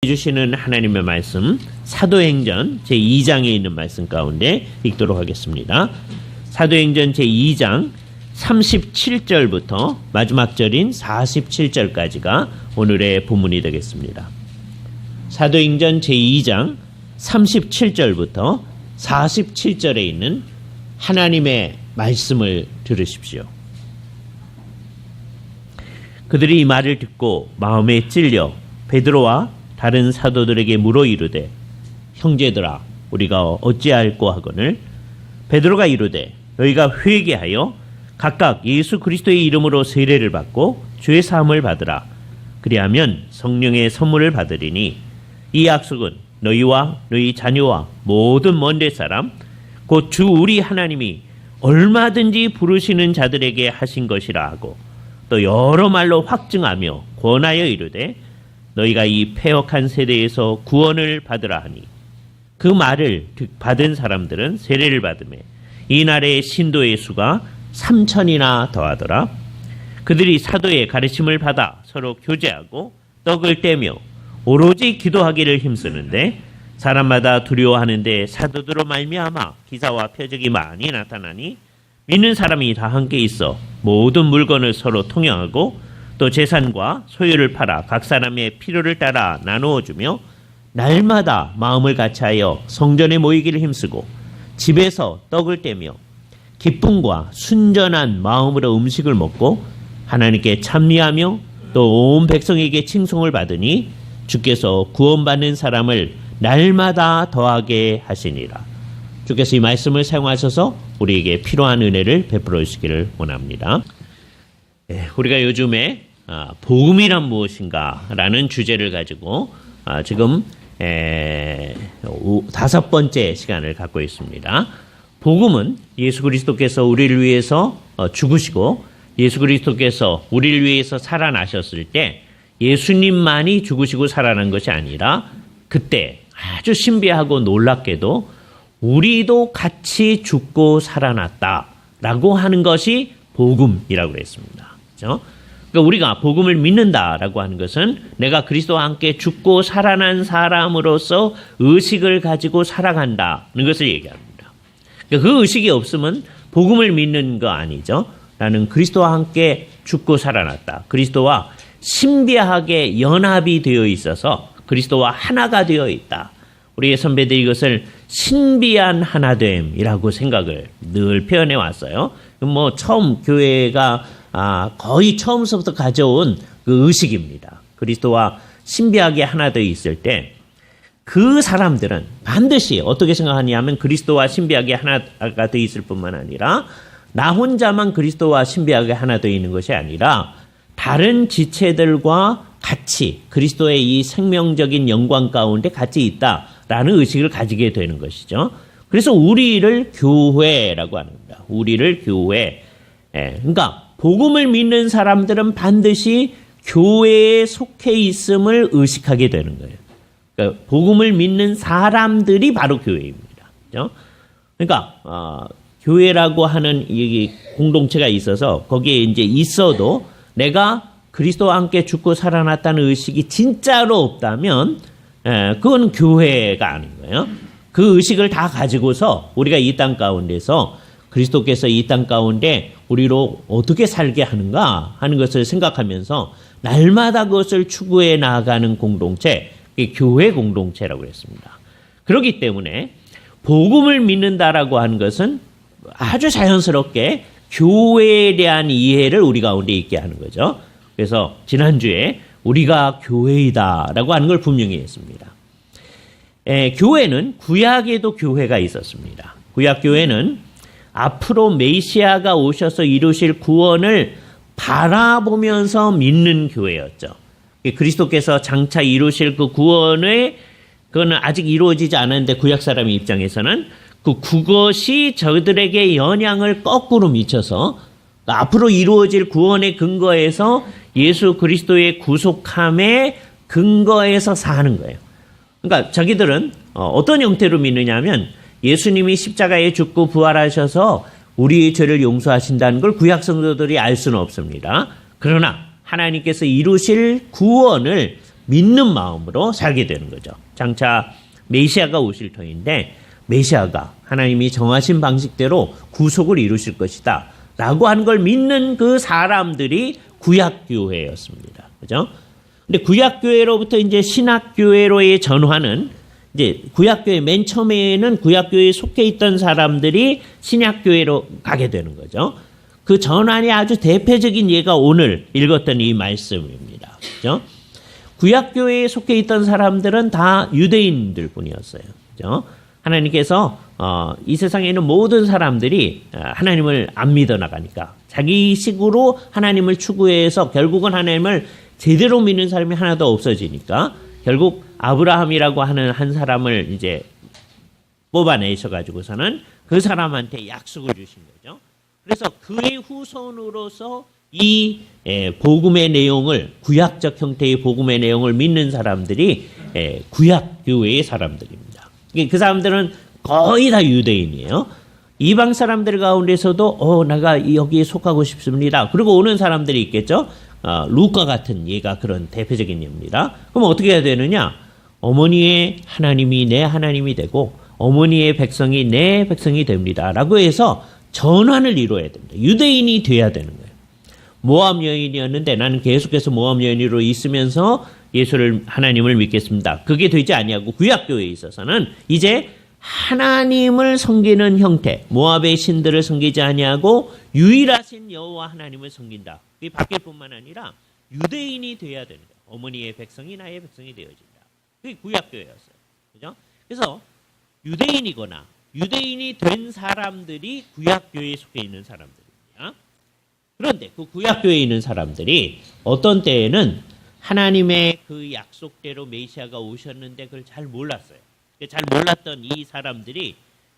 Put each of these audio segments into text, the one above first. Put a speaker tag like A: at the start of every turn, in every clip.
A: 주시는 하나님의 말씀 사도행전 제2장에 있는 말씀 가운데 읽도록 하겠습니다. 사도행전 제2장 37절부터 마지막 절인 47절까지가 오늘의 본문이 되겠습니다. 사도행전 제2장 37절부터 47절에 있는 하나님의 말씀을 들으십시오. 그들이 이 말을 듣고 마음에 찔려 베드로와 다른 사도들에게 물어 이르되 형제들아 우리가 어찌할꼬 하거늘 베드로가 이르되 너희가 회개하여 각각 예수 그리스도의 이름으로 세례를 받고 죄 사함을 받으라. 그리하면 성령의 선물을 받으리니 이 약속은 너희와 너희 자녀와 모든 먼 데 사람 곧 주 우리 하나님이 얼마든지 부르시는 자들에게 하신 것이라 하고 또 여러 말로 확증하며 권하여 이르되 너희가 이 패역한 세대에서 구원을 받으라 하니 그 말을 받은 사람들은 세례를 받으며 이날의 신도의 수가 3,000이나 더하더라. 그들이 사도의 가르침을 받아 서로 교제하고 떡을 떼며 오로지 기도하기를 힘쓰는데 사람마다 두려워하는데 사도들로 말미암아 기사와 표적이 많이 나타나니 믿는 사람이 다 함께 있어 모든 물건을 서로 통용하고 또 재산과 소유를 팔아 각 사람의 필요를 따라 나누어 주며 날마다 마음을 같이하여 성전에 모이기를 힘쓰고 집에서 떡을 떼며 기쁨과 순전한 마음으로 음식을 먹고 하나님께 찬미하며 또 온 백성에게 칭송을 받으니 주께서 구원받는 사람을 날마다 더하게 하시니라. 주께서 이 말씀을 사용하셔서 우리에게 필요한 은혜를 베풀어 주시기를 원합니다. 우리가 요즘에 복음이란 무엇인가 라는 주제를 가지고 지금 5번째 시간을 갖고 있습니다. 복음은 예수 그리스도께서 우리를 위해서 죽으시고 예수 그리스도께서 우리를 위해서 살아나셨을 때 예수님만이 죽으시고 살아난 것이 아니라 그때 아주 신비하고 놀랍게도 우리도 같이 죽고 살아났다라고 하는 것이 복음이라고 그랬습니다. 그렇죠? 그러니까 우리가 복음을 믿는다라고 하는 것은 내가 그리스도와 함께 죽고 살아난 사람으로서 의식을 가지고 살아간다는 것을 얘기합니다. 그러니까 그 의식이 없으면 복음을 믿는 거 아니죠. 나는 그리스도와 함께 죽고 살아났다. 그리스도와 신비하게 연합이 되어 있어서 그리스도와 하나가 되어 있다. 우리의 선배들이 이것을 신비한 하나됨이라고 생각을 늘 표현해 왔어요. 뭐 처음 교회가 거의 처음서부터 가져온 그 의식입니다. 그리스도와 신비하게 하나 되어 있을 때 그 사람들은 반드시 어떻게 생각하냐면 그리스도와 신비하게 하나가 되어 있을 뿐만 아니라 나 혼자만 그리스도와 신비하게 하나 되어 있는 것이 아니라 다른 지체들과 같이 그리스도의 이 생명적인 영광 가운데 같이 있다라는 의식을 가지게 되는 것이죠. 그래서 우리를 교회라고 하는 겁니다. 우리를 교회. 그러니까 복음을 믿는 사람들은 반드시 교회에 속해 있음을 의식하게 되는 거예요. 그러니까 복음을 믿는 사람들이 바로 교회입니다. 그렇죠? 그러니까 교회라고 하는 이 공동체가 있어서 거기에 이제 있어도 내가 그리스도와 함께 죽고 살아났다는 의식이 진짜로 없다면 그건 교회가 아닌 거예요. 그 의식을 다 가지고서 우리가 이 땅 가운데서 그리스도께서 이 땅 가운데 우리로 어떻게 살게 하는가 하는 것을 생각하면서 날마다 그것을 추구해 나아가는 공동체, 교회 공동체라고 했습니다. 그렇기 때문에 복음을 믿는다라고 하는 것은 아주 자연스럽게 교회에 대한 이해를 우리 가운데 있게 하는 거죠. 그래서 지난주에 우리가 교회이다라고 하는 걸 분명히 했습니다. 교회는 구약에도 교회가 있었습니다. 구약 교회는 앞으로 메시아가 오셔서 이루실 구원을 바라보면서 믿는 교회였죠. 그리스도께서 장차 이루실 그 구원을 그거는 아직 이루어지지 않았는데 구약 사람의 입장에서는 그것이 저들에게 영향을 거꾸로 미쳐서 앞으로 이루어질 구원의 근거에서 예수 그리스도의 구속함의 근거에서 사는 거예요. 그러니까 자기들은 어떤 형태로 믿느냐면 예수님이 십자가에 죽고 부활하셔서 우리의 죄를 용서하신다는 걸 구약 성도들이 알 수는 없습니다. 그러나 하나님께서 이루실 구원을 믿는 마음으로 살게 되는 거죠. 장차 메시아가 오실 터인데 메시아가 하나님이 정하신 방식대로 구속을 이루실 것이다 라고 하는 걸 믿는 그 사람들이 구약교회였습니다. 그죠? 근데 구약교회로부터 이제 신약교회로의 전환은 이제 구약교회 맨 처음에는 구약교회에 속해 있던 사람들이 신약교회로 가게 되는 거죠. 그 전환이 아주 대표적인 예가 오늘 읽었던 이 말씀입니다. 그죠? 구약교회에 속해 있던 사람들은 다 유대인들 뿐이었어요. 그죠? 하나님께서 이 세상에 있는 모든 사람들이 하나님을 안 믿어 나가니까 자기식으로 하나님을 추구해서 결국은 하나님을 제대로 믿는 사람이 하나도 없어지니까 결국 아브라함이라고 하는 한 사람을 이제 뽑아내셔가지고서는 그 사람한테 약속을 주신 거죠. 그래서 그의 후손으로서 이 복음의 내용을 구약적 형태의 복음의 내용을 믿는 사람들이 구약교회의 사람들입니다. 그 사람들은 거의 다 유대인이에요. 이방 사람들 가운데서도 내가 여기에 속하고 싶습니다. 그리고 오는 사람들이 있겠죠. 루카 같은 예가 그런 대표적인 예입니다. 그럼 어떻게 해야 되느냐? 어머니의 하나님이 내 하나님이 되고 어머니의 백성이 내 백성이 됩니다. 라고 해서 전환을 이루어야 됩니다. 유대인이 돼야 되는 거예요. 모압 여인이었는데 나는 계속해서 모압 여인으로 있으면서 하나님을 믿겠습니다. 그게 되지 아니하고 구약교회에 있어서는 이제 하나님을 섬기는 형태, 모압의 신들을 섬기지 아니하고 유일하신 여호와 하나님을 섬긴다. 그게 바뀔 뿐만 아니라 유대인이 돼야 되는 거예요. 어머니의 백성이 나의 백성이 되어진다. 그게 구약교회였어요. 그죠? 그래서 유대인이거나 유대인이 된 사람들이 구약교회에 속해 있는 사람들입니다. 그런데 그 구약교회에 있는 사람들이 어떤 때에는 하나님의 그 약속대로 메시아가 오셨는데 그걸 잘 몰랐어요. 잘 몰랐던 이 사람들이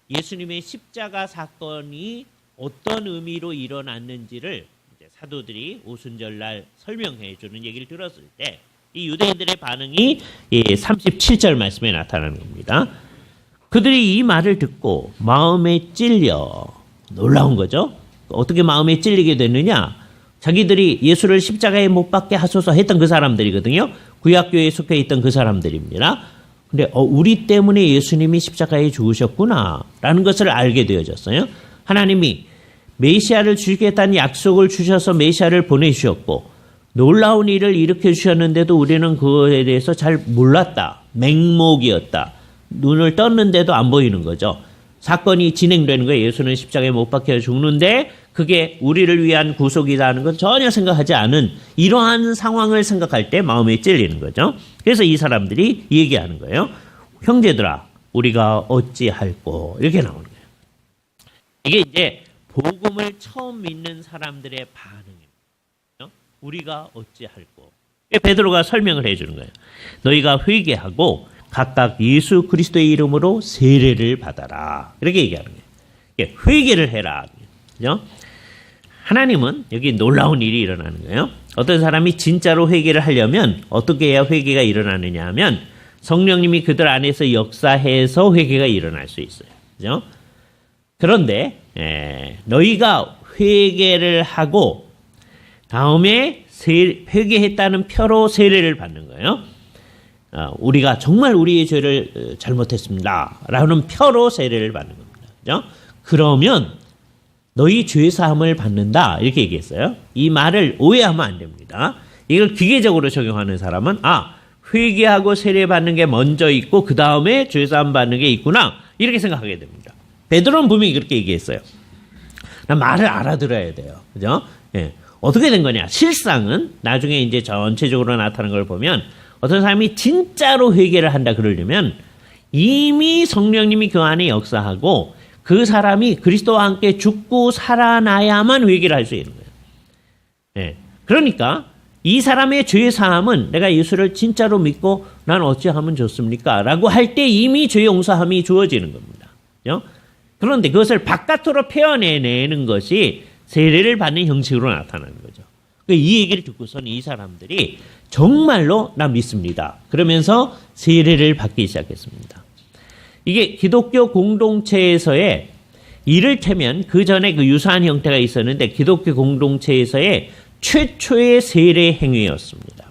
A: 예수님의 십자가 사건이 어떤 의미로 일어났는지를 이제 사도들이 오순절날 설명해 주는 얘기를 들었을 때 이 유대인들의 반응이 37절 말씀에 나타나는 겁니다. 그들이 이 말을 듣고 마음에 찔려 놀라운 거죠. 어떻게 마음에 찔리게 됐느냐? 자기들이 예수를 십자가에 못 박게 하소서 했던 그 사람들이거든요. 구약교회에 속해 있던 그 사람들입니다. 근데 우리 때문에 예수님이 십자가에 죽으셨구나 라는 것을 알게 되어졌어요. 하나님이 메시아를 주시겠다는 약속을 주셔서 메시아를 보내주셨고 놀라운 일을 일으켜 주셨는데도 우리는 그거에 대해서 잘 몰랐다. 맹목이었다. 눈을 떴는데도 안 보이는 거죠. 사건이 진행되는 거예요. 예수는 십자가에 못 박혀 죽는데 그게 우리를 위한 구속이라는 건 전혀 생각하지 않은 이러한 상황을 생각할 때 마음에 찔리는 거죠. 그래서 이 사람들이 얘기하는 거예요. 형제들아, 우리가 어찌할꼬 이렇게 나오는 거예요. 이게 이제 복음을 처음 믿는 사람들의 반응입니다. 우리가 어찌할꼬. 베드로가 설명을 해주는 거예요. 너희가 회개하고 각각 예수 그리스도의 이름으로 세례를 받아라. 이렇게 얘기하는 거예요. 회개를 해라. 그죠? 하나님은 여기 놀라운 일이 일어나는 거예요. 어떤 사람이 진짜로 회개를 하려면 어떻게 해야 회개가 일어나느냐 하면 성령님이 그들 안에서 역사해서 회개가 일어날 수 있어요. 그죠? 그런데 너희가 회개를 하고 다음에 회개했다는 표로 세례를 받는 거예요. 우리가 정말 우리의 죄를 잘못했습니다. 라는 표로 세례를 받는 겁니다. 그죠? 그러면 너희 죄사함을 받는다. 이렇게 얘기했어요. 이 말을 오해하면 안 됩니다. 이걸 기계적으로 적용하는 사람은 회개하고 세례 받는 게 먼저 있고 그 다음에 죄사함 받는 게 있구나. 이렇게 생각하게 됩니다. 베드로는 분명히 그렇게 얘기했어요. 말을 알아들어야 돼요. 그죠? 예. 어떻게 된 거냐? 실상은 나중에 이제 전체적으로 나타나는 걸 보면 어떤 사람이 진짜로 회개를 한다 그러려면 이미 성령님이 그 안에 역사하고 그 사람이 그리스도와 함께 죽고 살아나야만 회개를 할 수 있는 거예요. 네. 그러니까 이 사람의 죄 사함은 내가 예수를 진짜로 믿고 난 어찌하면 좋습니까? 라고 할 때 이미 죄 용서함이 주어지는 겁니다. 그죠? 그런데 그것을 바깥으로 표현해내는 것이 세례를 받는 형식으로 나타나는 거죠. 이 얘기를 듣고서는 이 사람들이 정말로 나 믿습니다. 그러면서 세례를 받기 시작했습니다. 이게 기독교 공동체에서의 이를테면 그 전에 그 유사한 형태가 있었는데 기독교 공동체에서의 최초의 세례 행위였습니다.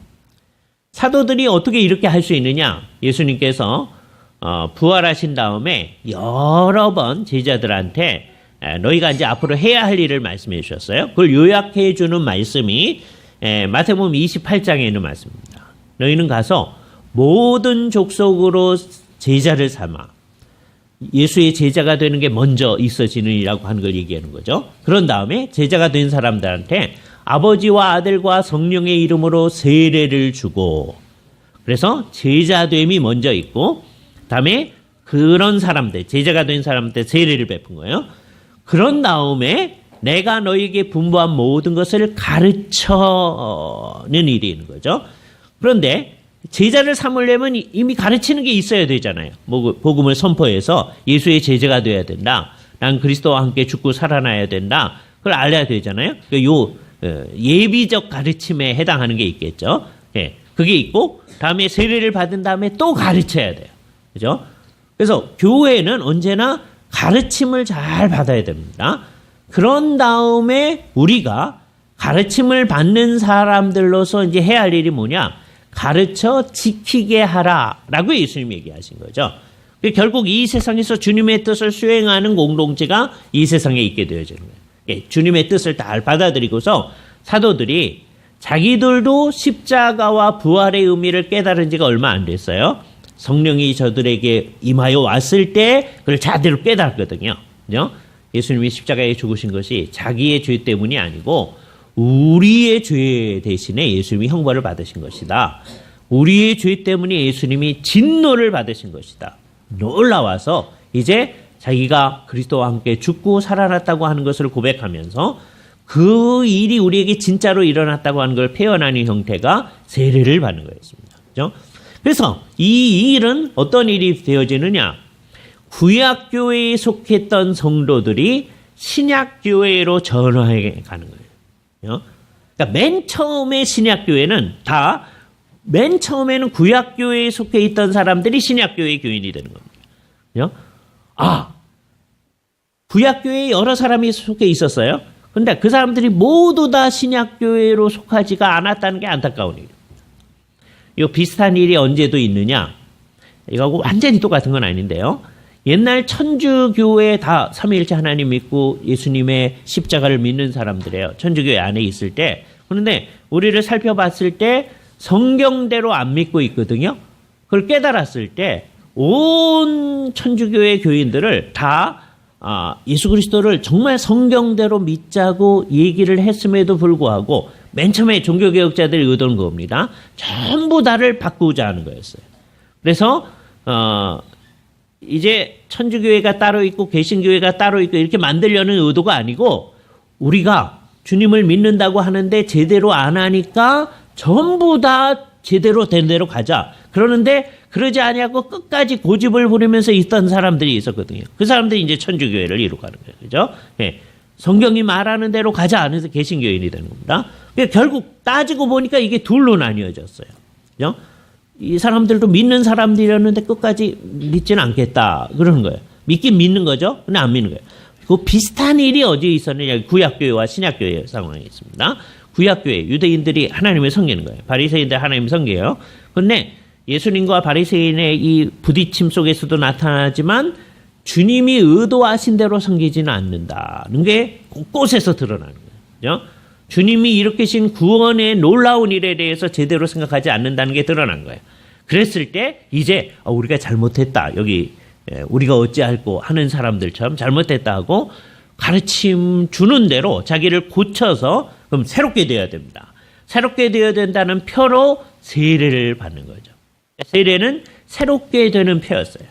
A: 사도들이 어떻게 이렇게 할 수 있느냐? 예수님께서 부활하신 다음에 여러 번 제자들한테 너희가 이제 앞으로 해야 할 일을 말씀해 주셨어요. 그걸 요약해 주는 말씀이 마태복음 28장에 있는 말씀입니다. 너희는 가서 모든 족속으로 제자를 삼아. 예수의 제자가 되는 게 먼저 있어지느니라고 하는 걸 얘기하는 거죠. 그런 다음에 제자가 된 사람들한테 아버지와 아들과 성령의 이름으로 세례를 주고, 그래서 제자됨이 먼저 있고, 다음에 그런 사람들, 제자가 된 사람한테 세례를 베푼 거예요. 그런 다음에 내가 너에게 분부한 모든 것을 가르쳐는 일이 있는 거죠. 그런데 제자를 삼으려면 이미 가르치는 게 있어야 되잖아요. 복음을 선포해서 예수의 제자가 돼야 된다. 난 그리스도와 함께 죽고 살아나야 된다. 그걸 알아야 되잖아요. 예비적 가르침에 해당하는 게 있겠죠. 예, 그게 있고, 다음에 세례를 받은 다음에 또 가르쳐야 돼요. 그죠? 그래서 교회는 언제나 가르침을 잘 받아야 됩니다. 그런 다음에 우리가 가르침을 받는 사람들로서 이제 해야 할 일이 뭐냐? 가르쳐 지키게 하라라고 예수님이 얘기하신 거죠. 결국 이 세상에서 주님의 뜻을 수행하는 공동체가 이 세상에 있게 되어지는 거예요. 주님의 뜻을 다 받아들이고서 사도들이 자기들도 십자가와 부활의 의미를 깨달은 지가 얼마 안 됐어요. 성령이 저들에게 임하여 왔을 때 그걸 제대로 깨달았거든요. 그죠? 예수님이 십자가에 죽으신 것이 자기의 죄 때문이 아니고 우리의 죄 대신에 예수님이 형벌을 받으신 것이다. 우리의 죄 때문에 예수님이 진노를 받으신 것이다. 놀라워서 이제 자기가 그리스도와 함께 죽고 살아났다고 하는 것을 고백하면서 그 일이 우리에게 진짜로 일어났다고 하는 걸 표현하는 형태가 세례를 받는 거였습니다. 그죠? 그래서 이 일은 어떤 일이 되어지느냐? 구약교회에 속했던 성도들이 신약교회로 전화해 가는 거예요. 그러니까 맨 처음에 신약교회는 맨 처음에는 구약교회에 속해 있던 사람들이 신약교회의 교인이 되는 겁니다. 구약교회에 여러 사람이 속해 있었어요. 근데 그 사람들이 모두 다 신약교회로 속하지가 않았다는 게 안타까운 일이에요. 이 비슷한 일이 언제도 있느냐? 이거하고 완전히 똑같은 건 아닌데요. 옛날 천주교회 다 삼위일체 하나님 믿고 예수님의 십자가를 믿는 사람들이에요. 천주교회 안에 있을 때. 그런데 우리를 살펴봤을 때 성경대로 안 믿고 있거든요. 그걸 깨달았을 때 온 천주교회 교인들을 다 예수 그리스도를 정말 성경대로 믿자고 얘기를 했음에도 불구하고 맨 처음에 종교개혁자들이 의도는 겁니다. 전부 다를 바꾸자 하는 거였어요. 그래서 이제 천주교회가 따로 있고 개신교회가 따로 있고 이렇게 만들려는 의도가 아니고 우리가 주님을 믿는다고 하는데 제대로 안 하니까 전부 다 제대로 된 대로 가자. 그러는데 그러지 아니하고 끝까지 고집을 부리면서 있던 사람들이 있었거든요. 그 사람들이 이제 천주교회를 이루가는 거예요. 그죠? 예. 성경이 말하는 대로 가자 안에서 개신교인이 되는 겁니다. 결국 따지고 보니까 이게 둘로 나뉘어졌어요. 그죠? 이 사람들도 믿는 사람들이었는데 끝까지 믿지는 않겠다. 그러는 거예요. 믿긴 믿는 거죠. 근데 안 믿는 거예요. 그 비슷한 일이 어디에 있었느냐. 구약교회와 신약교회 상황이 있습니다. 구약교회, 유대인들이 하나님을 섬기는 거예요. 바리새인들 하나님을 섬겨요. 그런데 예수님과 바리새인의 이 부딪힘 속에서도 나타나지만 주님이 의도하신 대로 섬기지는 않는다는 게 곳곳에서 드러나는 거예요. 그죠? 주님이 일으키신 구원의 놀라운 일에 대해서 제대로 생각하지 않는다는 게 드러난 거예요. 그랬을 때 이제 우리가 잘못했다. 여기 우리가 어찌할꼬 하는 사람들처럼 잘못했다 하고 가르침 주는 대로 자기를 고쳐서 그럼 새롭게 되어야 됩니다. 새롭게 되어야 된다는 표로 세례를 받는 거죠. 세례는 새롭게 되는 표였어요.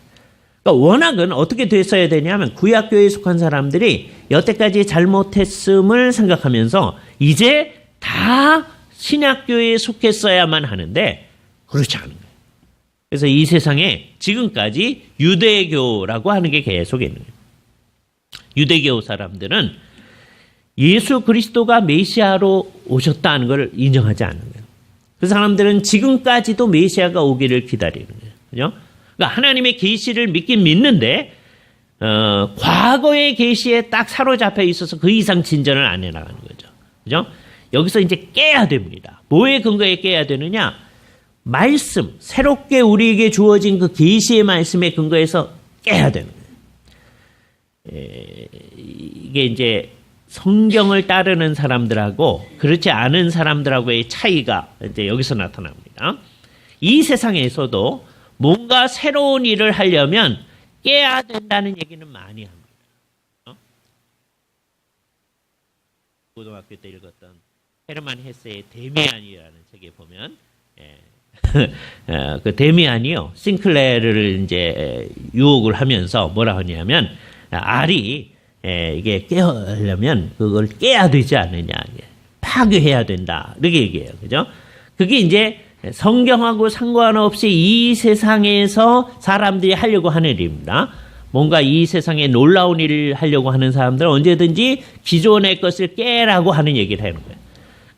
A: 그러니까 원학은 어떻게 됐어야 되냐면 구약교회에 속한 사람들이 여태까지 잘못했음을 생각하면서 이제 다 신약교회에 속했어야만 하는데 그렇지 않은 거예요. 그래서 이 세상에 지금까지 유대교라고 하는 게 계속 있는 거예요. 유대교 사람들은 예수 그리스도가 메시아로 오셨다는 걸 인정하지 않는 거예요. 그 사람들은 지금까지도 메시아가 오기를 기다리는 거예요. 그죠? 그러니까 하나님의 계시를 믿긴 믿는데 과거의 계시에 딱 사로잡혀 있어서 그 이상 진전을 안 해나가는 거죠. 그죠? 여기서 이제 깨야 됩니다. 뭐에 근거에 깨야 되느냐? 말씀, 새롭게 우리에게 주어진 그 계시의 말씀에 근거해서 깨야 되는 거예요. 이게 이제 성경을 따르는 사람들하고 그렇지 않은 사람들하고의 차이가 이제 여기서 나타납니다. 이 세상에서도 뭔가 새로운 일을 하려면 깨야 된다는 얘기는 많이 합니다. 고등학교 때 읽었던 헤르만 헤세의 데미안이라는 책에 보면 그 데미안이요 싱클레르를 이제 유혹을 하면서 뭐라 하냐면 알이 이게 깨어려면 그걸 깨야 되지 않느냐, 파괴해야 된다 이렇게 얘기해요, 그죠? 그게 이제 성경하고 상관없이 이 세상에서 사람들이 하려고 하는 일입니다. 뭔가 이 세상에 놀라운 일을 하려고 하는 사람들은 언제든지 기존의 것을 깨라고 하는 얘기를 하는 거예요.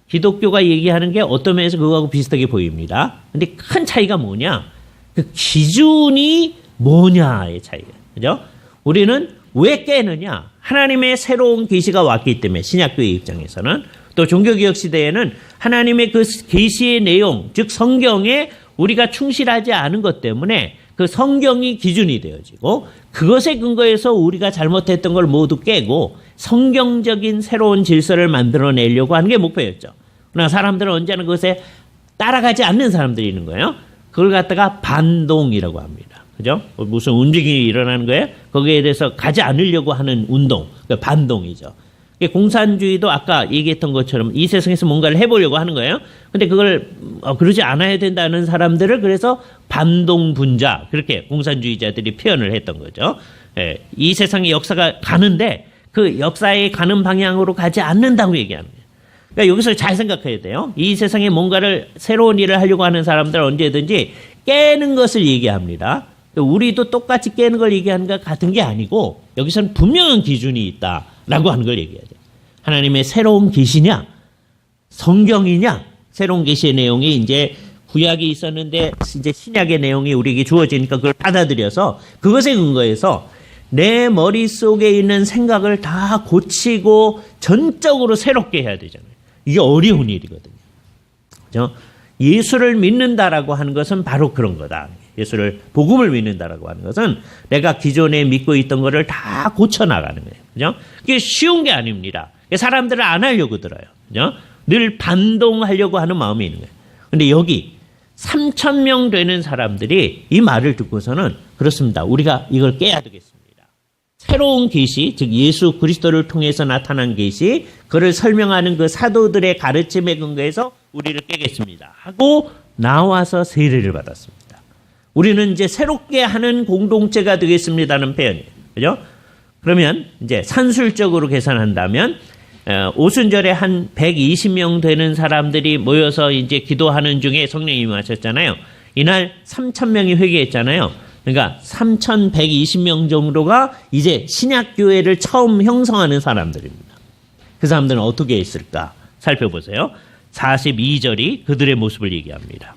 A: 기독교가 얘기하는 게 어떤 면에서 그거하고 비슷하게 보입니다. 근데 큰 차이가 뭐냐? 그 기준이 뭐냐의 차이가. 그죠? 우리는 왜 깨느냐? 하나님의 새로운 계시가 왔기 때문에 신약교회 입장에서는 또 종교개혁 시대에는 하나님의 그 계시의 내용, 즉 성경에 우리가 충실하지 않은 것 때문에 그 성경이 기준이 되어지고 그것에 근거해서 우리가 잘못했던 걸 모두 깨고 성경적인 새로운 질서를 만들어내려고 하는 게 목표였죠. 그러나 사람들은 언제나 그것에 따라가지 않는 사람들이 있는 거예요. 그걸 갖다가 반동이라고 합니다. 그죠? 무슨 움직임이 일어나는 거예요? 거기에 대해서 가지 않으려고 하는 운동, 반동이죠. 공산주의도 아까 얘기했던 것처럼 이 세상에서 뭔가를 해보려고 하는 거예요. 근데 그걸 그러지 않아야 된다는 사람들을 그래서 반동분자, 그렇게 공산주의자들이 표현을 했던 거죠. 예, 이 세상의 역사가 가는데 그 역사에 가는 방향으로 가지 않는다고 얘기하는 거예요. 그러니까 여기서 잘 생각해야 돼요. 이 세상에 뭔가를 새로운 일을 하려고 하는 사람들은 언제든지 깨는 것을 얘기합니다. 우리도 똑같이 깨는 걸 얘기하는 것 같은 게 아니고 여기서는 분명한 기준이 있다라고 하는 걸 얘기해야 돼요. 하나님의 새로운 계시냐, 성경이냐, 새로운 계시의 내용이 이제 구약이 있었는데 이제 신약의 내용이 우리에게 주어지니까 그걸 받아들여서 그것에 근거해서 내 머릿속에 있는 생각을 다 고치고 전적으로 새롭게 해야 되잖아요. 이게 어려운 일이거든요. 그죠? 예수를 믿는다라고 하는 것은 바로 그런 거다. 예수를, 복음을 믿는다라고 하는 것은 내가 기존에 믿고 있던 거를 다 고쳐나가는 거예요. 그죠? 그게 쉬운 게 아닙니다. 사람들을 안 하려고 들어요. 그죠? 늘 반동하려고 하는 마음이 있는 거예요. 근데 여기 3,000명 되는 사람들이 이 말을 듣고서는 그렇습니다. 우리가 이걸 깨야 되겠습니다. 새로운 계시, 즉 예수 그리스도를 통해서 나타난 계시, 그를 설명하는 그 사도들의 가르침에 근거해서 우리를 깨겠습니다. 하고 나와서 세례를 받았습니다. 우리는 이제 새롭게 하는 공동체가 되겠습니다는 표현이에요. 그죠? 그러면 이제 산술적으로 계산한다면 오순절에 한 120명 되는 사람들이 모여서 이제 기도하는 중에 성령이 임하셨잖아요. 이날 3,000명이 회개했잖아요. 그러니까 3,120명 정도가 이제 신약교회를 처음 형성하는 사람들입니다. 그 사람들은 어떻게 했을까? 살펴보세요. 42절이 그들의 모습을 얘기합니다.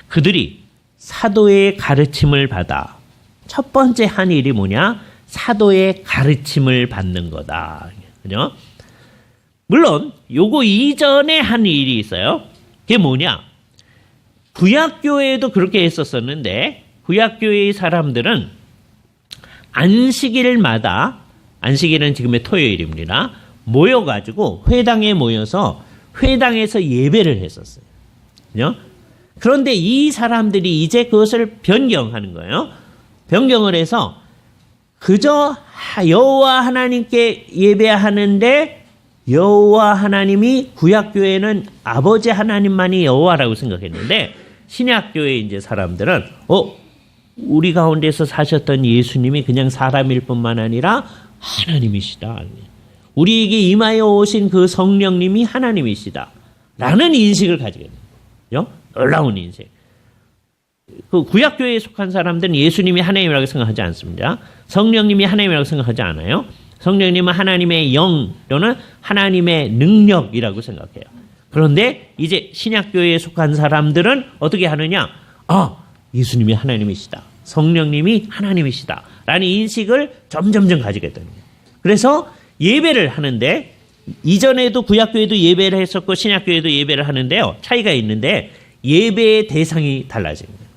A: 그들이 사도의 가르침을 받아, 첫 번째 한 일이 뭐냐? 사도의 가르침을 받는 거다. 그죠? 물론 요거 이전에 한 일이 있어요. 그게 뭐냐? 구약교회에도 그렇게 했었었는데 구약교회의 사람들은 안식일마다, 안식일은 지금의 토요일입니다. 모여가지고 회당에 모여서 회당에서 예배를 했었어요. 그죠? 그런데 이 사람들이 이제 그것을 변경하는 거예요. 변경을 해서 그저 여호와 하나님께 예배하는데 여호와 하나님이 구약교회는 아버지 하나님만이 여호와라고 생각했는데 신약교회 이제 사람들은 우리 가운데서 사셨던 예수님이 그냥 사람일 뿐만 아니라 하나님이시다. 우리에게 임하여 오신 그 성령님이 하나님이시다. 라는 인식을 가지게 돼요. 놀라운 인식. 그 구약교회에 속한 사람들은 예수님이 하나님이라고 생각하지 않습니다. 성령님이 하나님이라고 생각하지 않아요. 성령님은 하나님의 영 또는 하나님의 능력이라고 생각해요. 그런데 이제 신약교회에 속한 사람들은 어떻게 하느냐? 예수님이 하나님이시다. 성령님이 하나님이시다. 라는 인식을 점점점 가지게 되는 거예요. 그래서 예배를 하는데 이전에도 구약교회도 예배를 했었고 신약교회도 예배를 하는데요. 차이가 있는데 예배의 대상이 달라지는 거예요.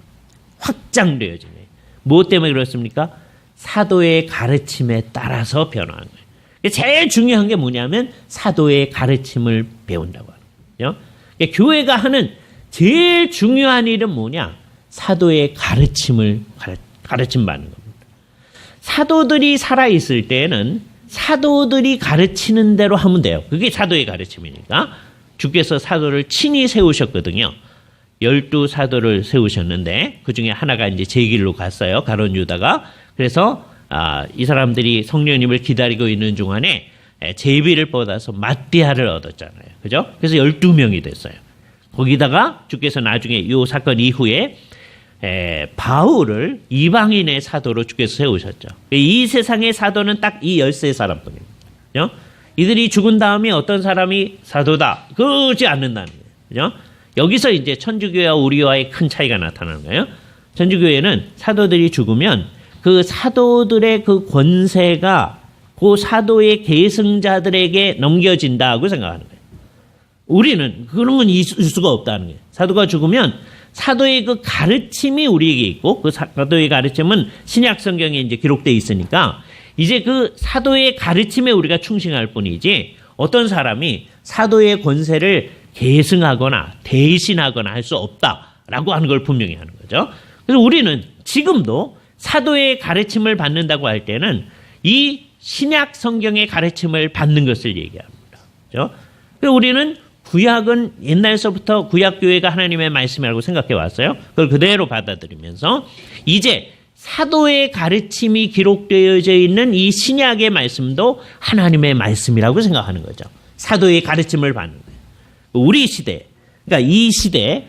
A: 확장되어지는 거예요. 무엇 때문에 그렇습니까? 사도의 가르침에 따라서 변화하는 거예요. 제일 중요한 게 뭐냐면 사도의 가르침을 배운다고 하는 거예요. 그러니까 교회가 하는 제일 중요한 일은 뭐냐? 사도의 가르침을 가르침 받는 겁니다. 사도들이 살아있을 때는 사도들이 가르치는 대로 하면 돼요. 그게 사도의 가르침이니까. 주께서 사도를 친히 세우셨거든요. 12사도를 세우셨는데 그중에 하나가 이제 제 길로 갔어요. 가룟 유다가. 그래서 이 사람들이 성령님을 기다리고 있는 중간에 제비를 뻗어서 마띠아를 얻었잖아요. 그죠? 그래서 12명이 됐어요. 거기다가 주께서 나중에 이 사건 이후에 바울을 이방인의 사도로 주께서 세우셨죠. 이 세상의 사도는 딱 이 13사람뿐입니다. 이들이 죽은 다음에 어떤 사람이 사도다. 그러지 않는다는 거예요. 그죠? 여기서 이제 천주교와 우리와의 큰 차이가 나타나는 거예요. 천주교회는 사도들이 죽으면 그 사도들의 그 권세가 그 사도의 계승자들에게 넘겨진다고 생각하는 거예요. 우리는 그런 건 있을 수가 없다는 거예요. 사도가 죽으면 사도의 그 가르침이 우리에게 있고 그 사도의 가르침은 신약 성경에 이제 기록되어 있으니까 이제 그 사도의 가르침에 우리가 충실할 뿐이지 어떤 사람이 사도의 권세를 계승하거나 대신하거나 할 수 없다라고 하는 걸 분명히 하는 거죠. 그래서 우리는 지금도 사도의 가르침을 받는다고 할 때는 이 신약 성경의 가르침을 받는 것을 얘기합니다. 그렇죠? 그래서 우리는 구약은 옛날서부터 구약교회가 하나님의 말씀이라고 생각해 왔어요. 그걸 그대로 받아들이면서 이제 사도의 가르침이 기록되어져 있는 이 신약의 말씀도 하나님의 말씀이라고 생각하는 거죠. 사도의 가르침을 받는 거예요. 우리 시대, 그러니까 이 시대에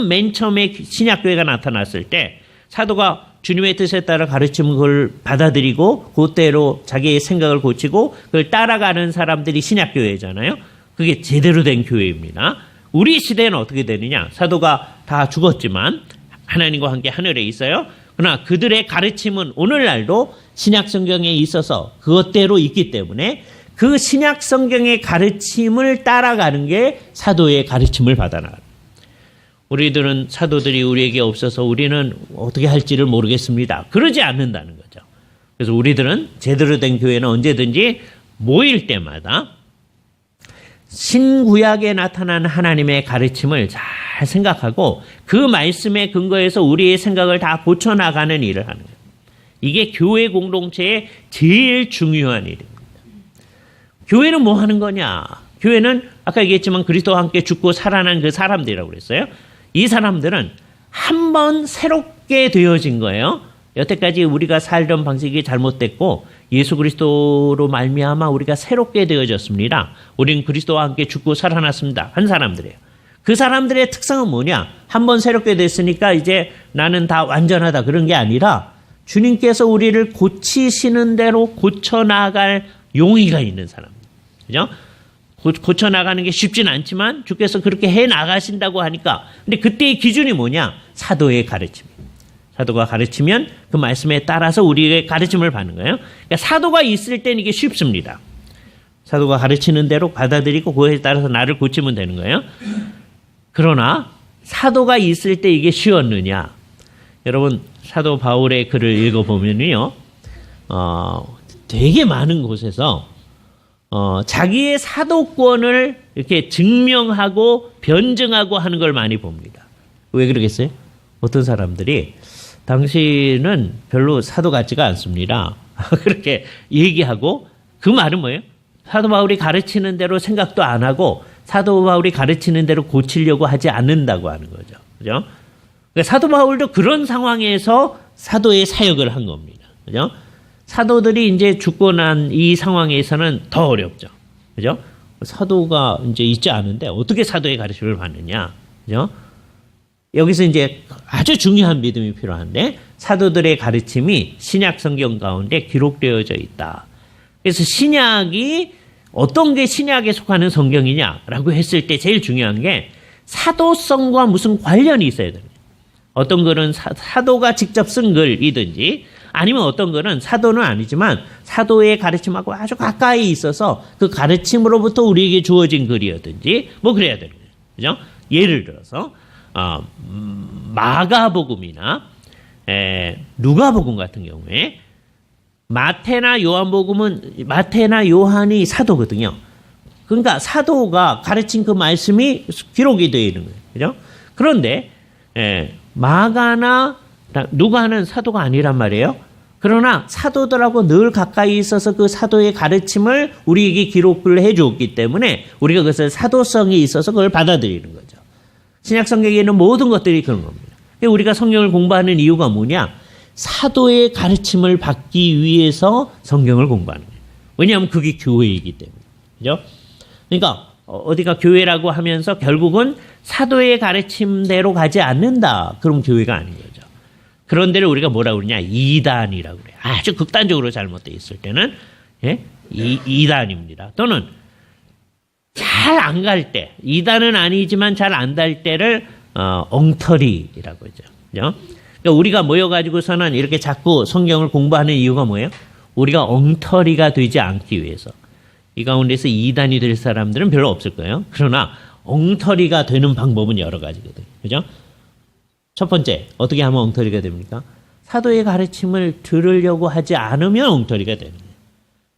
A: 맨 처음에 신약교회가 나타났을 때 사도가 주님의 뜻에 따라 가르치면 그걸 받아들이고 그대로 자기의 생각을 고치고 그걸 따라가는 사람들이 신약교회잖아요. 그게 제대로 된 교회입니다. 우리 시대는 어떻게 되느냐? 사도가 다 죽었지만 하나님과 함께 하늘에 있어요. 그러나 그들의 가르침은 오늘날도 신약 성경에 있어서 그것대로 있기 때문에 그 신약 성경의 가르침을 따라가는 게 사도의 가르침을 받아나가요. 우리들은 사도들이 우리에게 없어서 우리는 어떻게 할지를 모르겠습니다. 그러지 않는다는 거죠. 그래서 우리들은 제대로 된 교회는 언제든지 모일 때마다 신구약에 나타난 하나님의 가르침을 잘 생각하고 그 말씀에 근거해서 우리의 생각을 다 고쳐나가는 일을 하는 거예요. 이게 교회 공동체의 제일 중요한 일입니다. 교회는 뭐 하는 거냐? 교회는 아까 얘기했지만 그리스도와 함께 죽고 살아난 그 사람들이라고 그랬어요. 이 사람들은 한 번 새롭게 되어진 거예요. 여태까지 우리가 살던 방식이 잘못됐고 예수 그리스도로 말미암아 우리가 새롭게 되어졌습니다. 우리는 그리스도와 함께 죽고 살아났습니다. 한 사람들이에요. 그 사람들의 특성은 뭐냐? 한 번 새롭게 됐으니까 이제 나는 다 완전하다 그런 게 아니라 주님께서 우리를 고치시는 대로 고쳐나갈 용의가 있는 사람. 그죠? 고쳐나가는 게 쉽진 않지만 주께서 그렇게 해나가신다고 하니까. 근데 그때의 기준이 뭐냐? 사도의 가르침. 사도가 가르치면 그 말씀에 따라서 우리의 가르침을 받는 거예요. 그러니까 사도가 있을 때는 이게 쉽습니다. 사도가 가르치는 대로 받아들이고 그것에 따라서 나를 고치면 되는 거예요. 그러나 사도가 있을 때 이게 쉬웠느냐? 여러분 사도 바울의 글을 읽어보면요. 되게 많은 곳에서 자기의 사도권을 이렇게 증명하고 변증하고 하는 걸 많이 봅니다. 왜 그러겠어요? 어떤 사람들이 당신은 별로 사도 같지가 않습니다. 그렇게 얘기하고 그 말은 뭐예요? 사도 바울이 가르치는 대로 생각도 안 하고 사도 바울이 가르치는 대로 고치려고 하지 않는다고 하는 거죠. 그죠? 그러니까 사도 바울도 그런 상황에서 사도의 사역을 한 겁니다. 그죠? 사도들이 이제 죽고 난 이 상황에서는 더 어렵죠. 그죠? 사도가 이제 있지 않은데 어떻게 사도의 가르침을 받느냐. 그죠? 여기서 이제 아주 중요한 믿음이 필요한데 사도들의 가르침이 신약 성경 가운데 기록되어져 있다. 그래서 신약이 어떤 게 신약에 속하는 성경이냐라고 했을 때 제일 중요한 게 사도성과 무슨 관련이 있어야 됩니다. 어떤 글은 사도가 직접 쓴 글이든지 아니면 어떤 글은 사도는 아니지만 사도의 가르침하고 아주 가까이 있어서 그 가르침으로부터 우리에게 주어진 글이었든지 뭐 그래야 되는 거예요. 그죠? 예를 들어서 마가복음이나 누가복음 같은 경우에 마태나 요한이 사도거든요. 그러니까 사도가 가르친 그 말씀이 기록이 되어 있는 거예요. 그죠? 그런데 마가나 누가는 사도가 아니란 말이에요. 그러나 사도들하고 늘 가까이 있어서 그 사도의 가르침을 우리에게 기록을 해 주었기 때문에 우리가 그것을 사도성이 있어서 그걸 받아들이는 거죠. 신약 성경에 있는 모든 것들이 그런 겁니다. 우리가 성경을 공부하는 이유가 뭐냐? 사도의 가르침을 받기 위해서 성경을 공부하는 거예요. 왜냐하면 그게 교회이기 때문에. 그죠? 그러니까 어디가 교회라고 하면서 결국은 사도의 가르침대로 가지 않는다. 그럼 교회가 아닌 거죠. 그런 데를 우리가 뭐라고 그러냐? 이단이라고 그래요. 아주 극단적으로 잘못되어 있을 때는 이단입니다. 또는 잘 안 갈 때, 이단은 아니지만 잘 안 갈 때를 엉터리라고 하죠. 그죠? 그러니까 우리가 모여가지고서는 이렇게 자꾸 성경을 공부하는 이유가 뭐예요? 우리가 엉터리가 되지 않기 위해서. 이 가운데서 이단이 될 사람들은 별로 없을 거예요. 그러나 엉터리가 되는 방법은 여러 가지거든요. 그죠? 첫 번째, 어떻게 하면 엉터리가 됩니까? 사도의 가르침을 들으려고 하지 않으면 엉터리가 되는 거예요.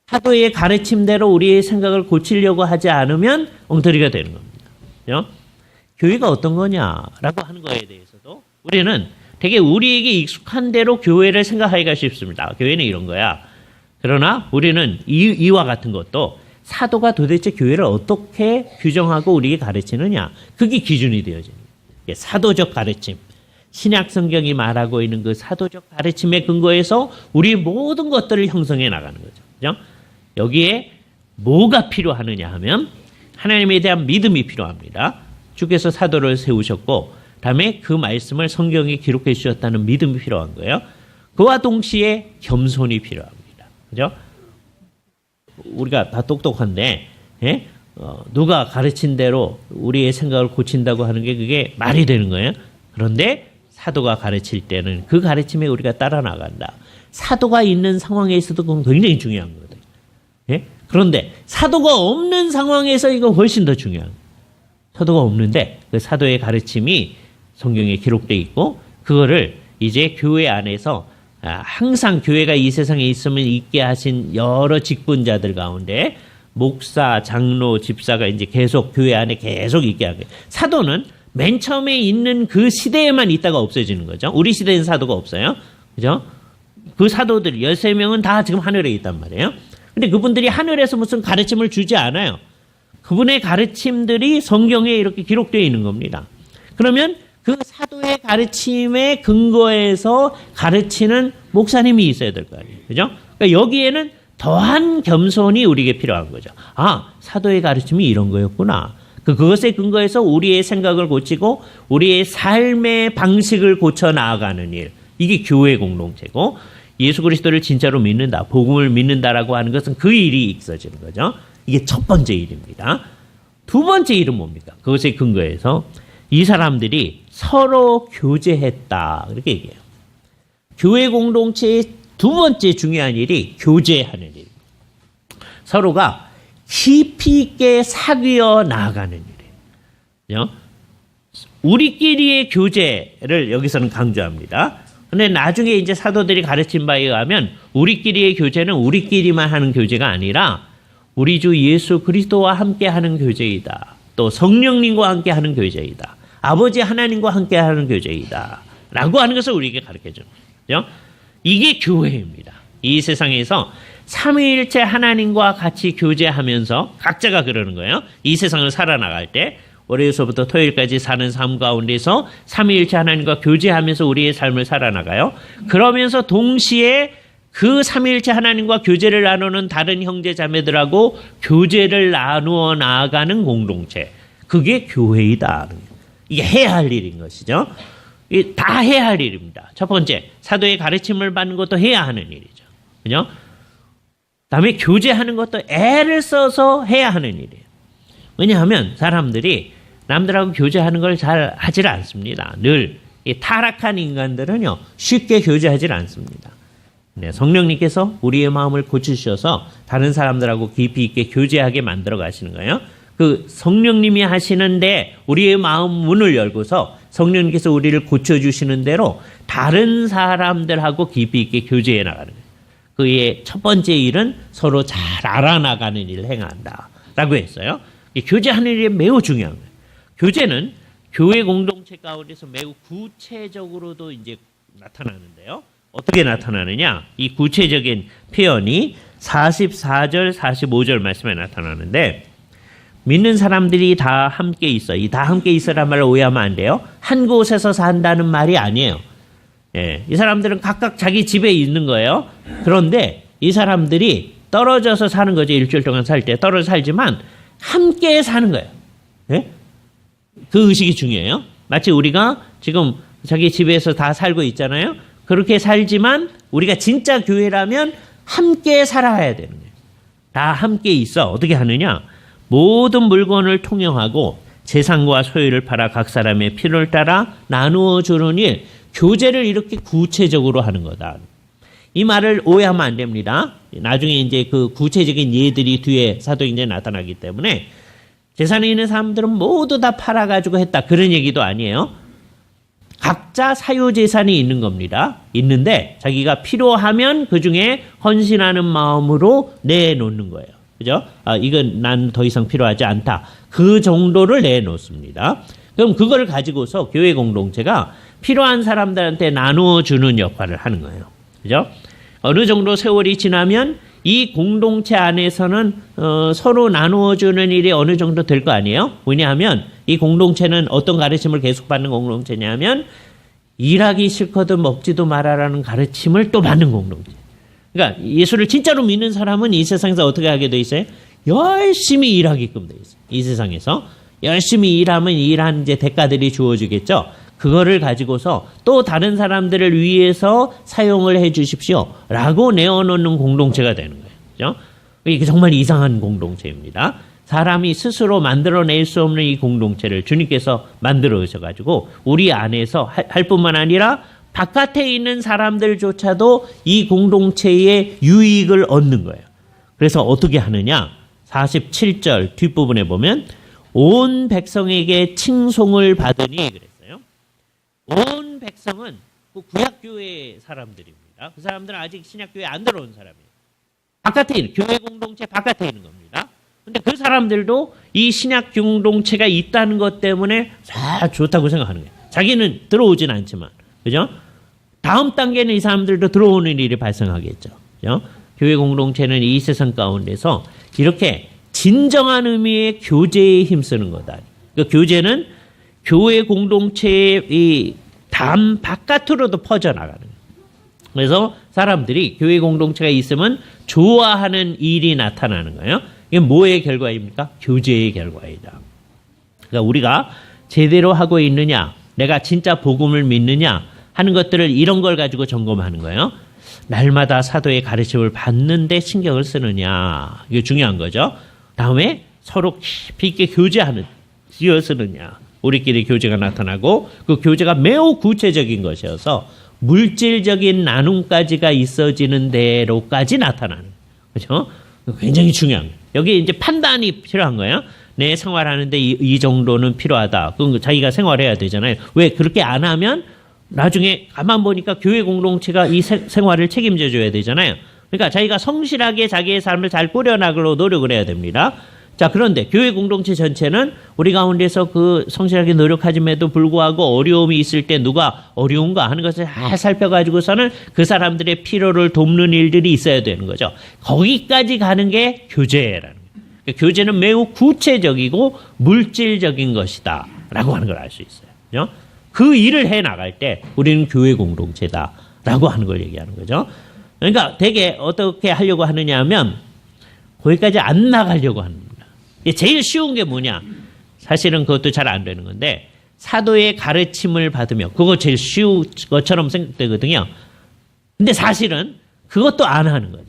A: 사도의 가르침대로 우리의 생각을 고치려고 하지 않으면 엉터리가 되는 겁니다. 그죠? 교회가 어떤 거냐라고 하는 거에 대해서도 우리는 되게 우리에게 익숙한 대로 교회를 생각하기가 쉽습니다. 교회는 이런 거야. 그러나 우리는 이와 같은 것도 사도가 도대체 교회를 어떻게 규정하고 우리에게 가르치느냐. 그게 기준이 되어지는 거예요. 사도적 가르침. 신약 성경이 말하고 있는 그 사도적 가르침에 근거해서 우리 모든 것들을 형성해 나가는 거죠. 그죠? 여기에 뭐가 필요하느냐 하면 하나님에 대한 믿음이 필요합니다. 주께서 사도를 세우셨고 다음에 그 말씀을 성경에 기록해 주셨다는 믿음이 필요한 거예요. 그와 동시에 겸손이 필요합니다. 그죠? 우리가 다 똑똑한데 누가 가르친 대로 우리의 생각을 고친다고 하는 게 그게 말이 되는 거예요. 그런데 사도가 가르칠 때는 그 가르침에 우리가 따라 나간다. 사도가 있는 상황에서도 그건 굉장히 중요한 거거든요. 그런데 사도가 없는 상황에서 이건 훨씬 더 중요한 거예요. 사도가 없는데 그 사도의 가르침이 성경에 기록되어 있고 그거를 이제 교회 안에서 항상 교회가 이 세상에 있으면 있게 하신 여러 직분자들 가운데 목사, 장로, 집사가 이제 계속 교회 안에 계속 있게 하게. 사도는 맨 처음에 있는 그 시대에만 있다가 없어지는 거죠. 우리 시대에는 사도가 없어요. 그죠? 그 사도들 13명은 다 지금 하늘에 있단 말이에요. 근데 그분들이 하늘에서 무슨 가르침을 주지 않아요. 그분의 가르침들이 성경에 이렇게 기록되어 있는 겁니다. 그러면 그 사도의 가르침에 근거해서 가르치는 목사님이 있어야 될 거 아니에요. 그죠? 그러니까 여기에는 더한 겸손이 우리에게 필요한 거죠. 아, 사도의 가르침이 이런 거였구나. 그것에 근거해서 우리의 생각을 고치고 우리의 삶의 방식을 고쳐 나아가는 일. 이게 교회 공동체고 예수 그리스도를 진짜로 믿는다. 복음을 믿는다라고 하는 것은 그 일이 있어지는 거죠. 이게 첫 번째 일입니다. 두 번째 일은 뭡니까? 그것에 근거해서 이 사람들이 서로 교제했다. 이렇게 얘기해요. 교회 공동체의 두 번째 중요한 일이 교제하는 일입니다. 서로가 깊이 있게 사귀어 나아가는 일이에요. 우리끼리의 교제를 여기서는 강조합니다. 근데 나중에 이제 사도들이 가르친 바에 의하면 우리끼리의 교제는 우리끼리만 하는 교제가 아니라 우리 주 예수 그리스도와 함께 하는 교제이다. 또 성령님과 함께 하는 교제이다. 아버지 하나님과 함께 하는 교제이다. 라고 하는 것을 우리에게 가르쳐 줍니다. 그죠? 이게 교회입니다. 이 세상에서 삼위일체 하나님과 같이 교제하면서 각자가 그러는 거예요. 이 세상을 살아나갈 때 월요일서부터 토요일까지 사는 삶 가운데서 삼위일체 하나님과 교제하면서 우리의 삶을 살아나가요. 그러면서 동시에 그 삼위일체 하나님과 교제를 나누는 다른 형제 자매들하고 교제를 나누어 나아가는 공동체. 그게 교회이다. 이게 해야 할 일인 것이죠. 이게 다 해야 할 일입니다. 첫 번째, 사도의 가르침을 받는 것도 해야 하는 일이죠. 그죠? 다음에 교제하는 것도 애를 써서 해야 하는 일이에요. 왜냐하면 사람들이 남들하고 교제하는 걸 잘 하질 않습니다. 늘 이 타락한 인간들은요, 쉽게 교제하질 않습니다. 네, 성령님께서 우리의 마음을 고치셔서 다른 사람들하고 깊이 있게 교제하게 만들어 가시는 거예요. 그 성령님이 하시는데 우리의 마음 문을 열고서 성령님께서 우리를 고쳐주시는 대로 다른 사람들하고 깊이 있게 교제해 나가는 거예요. 그의 첫 번째 일은 서로 잘 알아나가는 일을 행한다 라고 했어요. 교제하는 일이 매우 중요한 거예요. 교제는 교회 공동체 가운데서 매우 구체적으로도 이제 나타나는데요. 어떻게 나타나느냐? 이 구체적인 표현이 44절, 45절 말씀에 나타나는데, 믿는 사람들이 다 함께 있어. 이 다 함께 있어란 말을 오해하면 안 돼요. 한 곳에서 산다는 말이 아니에요. 예, 이 사람들은 각각 자기 집에 있는 거예요. 그런데 이 사람들이 떨어져서 사는 거죠. 일주일 동안 살 때 떨어져 살지만 함께 사는 거예요. 예? 그 의식이 중요해요. 마치 우리가 지금 자기 집에서 다 살고 있잖아요. 그렇게 살지만 우리가 진짜 교회라면 함께 살아야 되는 거예요. 다 함께 있어. 어떻게 하느냐? 모든 물건을 통용하고 재산과 소유를 팔아 각 사람의 필요를 따라 나누어 주는 일, 교제를 이렇게 구체적으로 하는 거다. 이 말을 오해하면 안 됩니다. 나중에 이제 그 구체적인 예들이 뒤에 사도행전에 나타나기 때문에 재산이 있는 사람들은 모두 다 팔아가지고 했다. 그런 얘기도 아니에요. 각자 사유재산이 있는 겁니다. 있는데 자기가 필요하면 그중에 헌신하는 마음으로 내놓는 거예요. 그죠? 이건 난 더 이상 필요하지 않다. 그 정도를 내놓습니다. 그럼 그걸 가지고서 교회 공동체가 필요한 사람들한테 나누어 주는 역할을 하는 거예요. 그죠? 어느 정도 세월이 지나면 이 공동체 안에서는 서로 나누어 주는 일이 어느 정도 될 거 아니에요? 왜냐하면 이 공동체는 어떤 가르침을 계속 받는 공동체냐면 일하기 싫거든 먹지도 말아라는 가르침을 또 받는 공동체. 그러니까 예수를 진짜로 믿는 사람은 이 세상에서 어떻게 하게 돼 있어요? 열심히 일하게끔 돼 있어요. 이 세상에서 열심히 일하면 일한 이제 대가들이 주어지겠죠. 그거를 가지고서 또 다른 사람들을 위해서 사용을 해 주십시오 라고 내어놓는 공동체가 되는 거예요. 그죠? 이게 정말 이상한 공동체입니다. 사람이 스스로 만들어낼 수 없는 이 공동체를 주님께서 만들어 오셔가지고 우리 안에서 할 뿐만 아니라 바깥에 있는 사람들조차도 이 공동체의 유익을 얻는 거예요. 그래서 어떻게 하느냐? 47절 뒷부분에 보면 온 백성에게 칭송을 받으니 그랬어요. 온 백성은 그 구약교회 사람들입니다. 그 사람들은 아직 신약교회 안 들어온 사람이에요. 바깥에 있는, 교회 공동체 바깥에 있는 겁니다. 근데 그 사람들도 이 신약 공동체가 있다는 것 때문에 다 좋다고 생각하는 거예요. 자기는 들어오진 않지만. 그죠? 다음 단계는 이 사람들도 들어오는 일이 발생하겠죠. 그죠? 교회 공동체는 이 세상 가운데서 이렇게 진정한 의미의 교제에 힘쓰는 거다. 그 교제는 교회 공동체의 이 담 바깥으로도 퍼져나가는 거예요. 그래서 사람들이 교회 공동체가 있으면 좋아하는 일이 나타나는 거예요. 이게 뭐의 결과입니까? 교제의 결과이다. 그러니까 우리가 제대로 하고 있느냐, 내가 진짜 복음을 믿느냐 하는 것들을 이런 걸 가지고 점검하는 거예요. 날마다 사도의 가르침을 받는데 신경을 쓰느냐. 이게 중요한 거죠. 다음에 서로 깊이 있게 교제하는, 쓰여 쓰느냐. 우리끼리 교제가 나타나고 그 교제가 매우 구체적인 것이어서 물질적인 나눔까지가 있어지는 대로까지 나타나는. 그렇죠? 굉장히 중요한 거예요. 여기 이제 판단이 필요한 거예요. 내 생활하는데 이 정도는 필요하다. 그건 자기가 생활해야 되잖아요. 왜 그렇게 안 하면 나중에 가만 보니까 교회 공동체가 이 생활을 책임져 줘야 되잖아요. 그러니까 자기가 성실하게 자기의 삶을 잘 꾸려나가려고 노력을 해야 됩니다. 자, 그런데 교회 공동체 전체는 우리 가운데서 그 성실하게 노력하짐에도 불구하고 어려움이 있을 때 누가 어려운가 하는 것을 잘 살펴가지고서는 그 사람들의 필요를 돕는 일들이 있어야 되는 거죠. 거기까지 가는 게 교제라는 거예요. 그러니까 교제는 매우 구체적이고 물질적인 것이다 라고 하는 걸 알 수 있어요. 그죠? 그 일을 해 나갈 때 우리는 교회 공동체다 라고 하는 걸 얘기하는 거죠. 그러니까 되게 어떻게 하려고 하느냐 하면 거기까지 안 나가려고 하는 겁니다. 제일 쉬운 게 뭐냐? 사실은 그것도 잘 안 되는 건데 사도의 가르침을 받으며 그거 제일 쉬운 것처럼 생각되거든요. 근데 사실은 그것도 안 하는 거죠.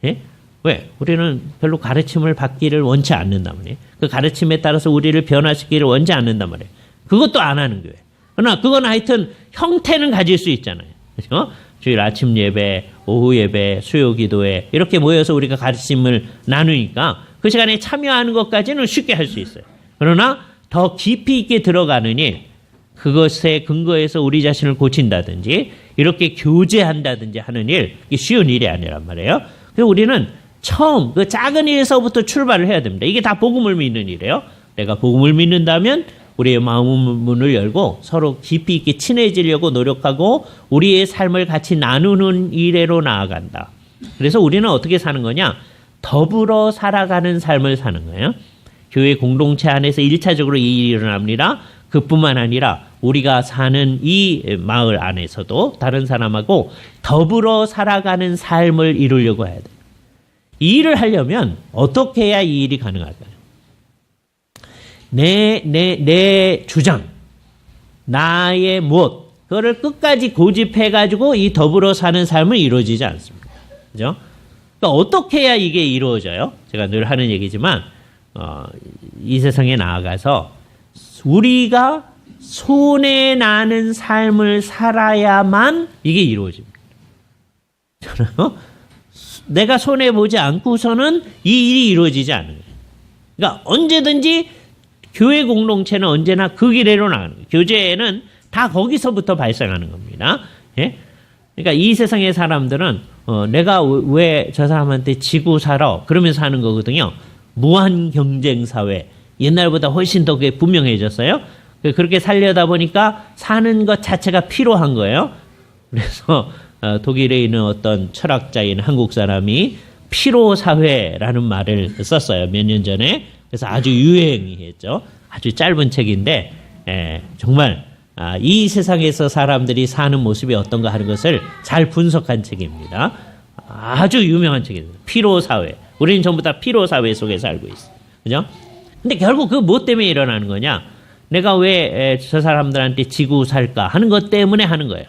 A: 예? 왜? 우리는 별로 가르침을 받기를 원치 않는단 말이에요. 그 가르침에 따라서 우리를 변화시키기를 원치 않는단 말이에요. 그것도 안 하는 교회. 그러나 그건 하여튼 형태는 가질 수 있잖아요. 그렇죠? 주일 아침 예배, 오후 예배, 수요 기도회 이렇게 모여서 우리가 가르침을 나누니까 그 시간에 참여하는 것까지는 쉽게 할 수 있어요. 그러나 더 깊이 있게 들어가는 일, 그것에 근거해서 우리 자신을 고친다든지 이렇게 교제한다든지 하는 일, 이게 쉬운 일이 아니란 말이에요. 그래서 우리는 처음 그 작은 일에서부터 출발을 해야 됩니다. 이게 다 복음을 믿는 일이에요. 내가 복음을 믿는다면 우리의 마음 문을 열고 서로 깊이 있게 친해지려고 노력하고 우리의 삶을 같이 나누는 일회로 나아간다. 그래서 우리는 어떻게 사는 거냐? 더불어 살아가는 삶을 사는 거예요. 교회 공동체 안에서 1차적으로 이 일이 일어납니다. 그뿐만 아니라 우리가 사는 이 마을 안에서도 다른 사람하고 더불어 살아가는 삶을 이루려고 해야 돼요. 이 일을 하려면 어떻게 해야 이 일이 가능할까요? 내 주장, 나의 무엇, 그거를 끝까지 고집해가지고 이 더불어 사는 삶은 이루어지지 않습니다. 그죠? 그러니까 어떻게 해야 이게 이루어져요? 제가 늘 하는 얘기지만, 이 세상에 나아가서 우리가 손에 나는 삶을 살아야만 이게 이루어집니다. 내가 손해보지 않고서는 이 일이 이루어지지 않는 거예요. 그러니까 언제든지 교회 공동체는 언제나 그 길로 나가는 거예요. 교제는 다 거기서부터 발생하는 겁니다. 예? 그러니까 이 세상의 사람들은 내가 왜 저 사람한테 지고 살아? 그러면서 하는 거거든요. 무한 경쟁 사회. 옛날보다 훨씬 더 그게 분명해졌어요. 그렇게 살려다 보니까 사는 것 자체가 필요한 거예요. 그래서 독일에 있는 어떤 철학자인 한국 사람이 피로사회라는 말을 썼어요. 몇 년 전에. 그래서 아주 유행이 했죠. 아주 짧은 책인데 정말 이 세상에서 사람들이 사는 모습이 어떤가 하는 것을 잘 분석한 책입니다. 아주 유명한 책입니다. 피로사회. 우리는 전부 다 피로사회 속에 살고 있어요. 그죠? 근데 결국 그 뭐 때문에 일어나는 거냐? 내가 왜 저 사람들한테 지고 살까 하는 것 때문에 하는 거예요.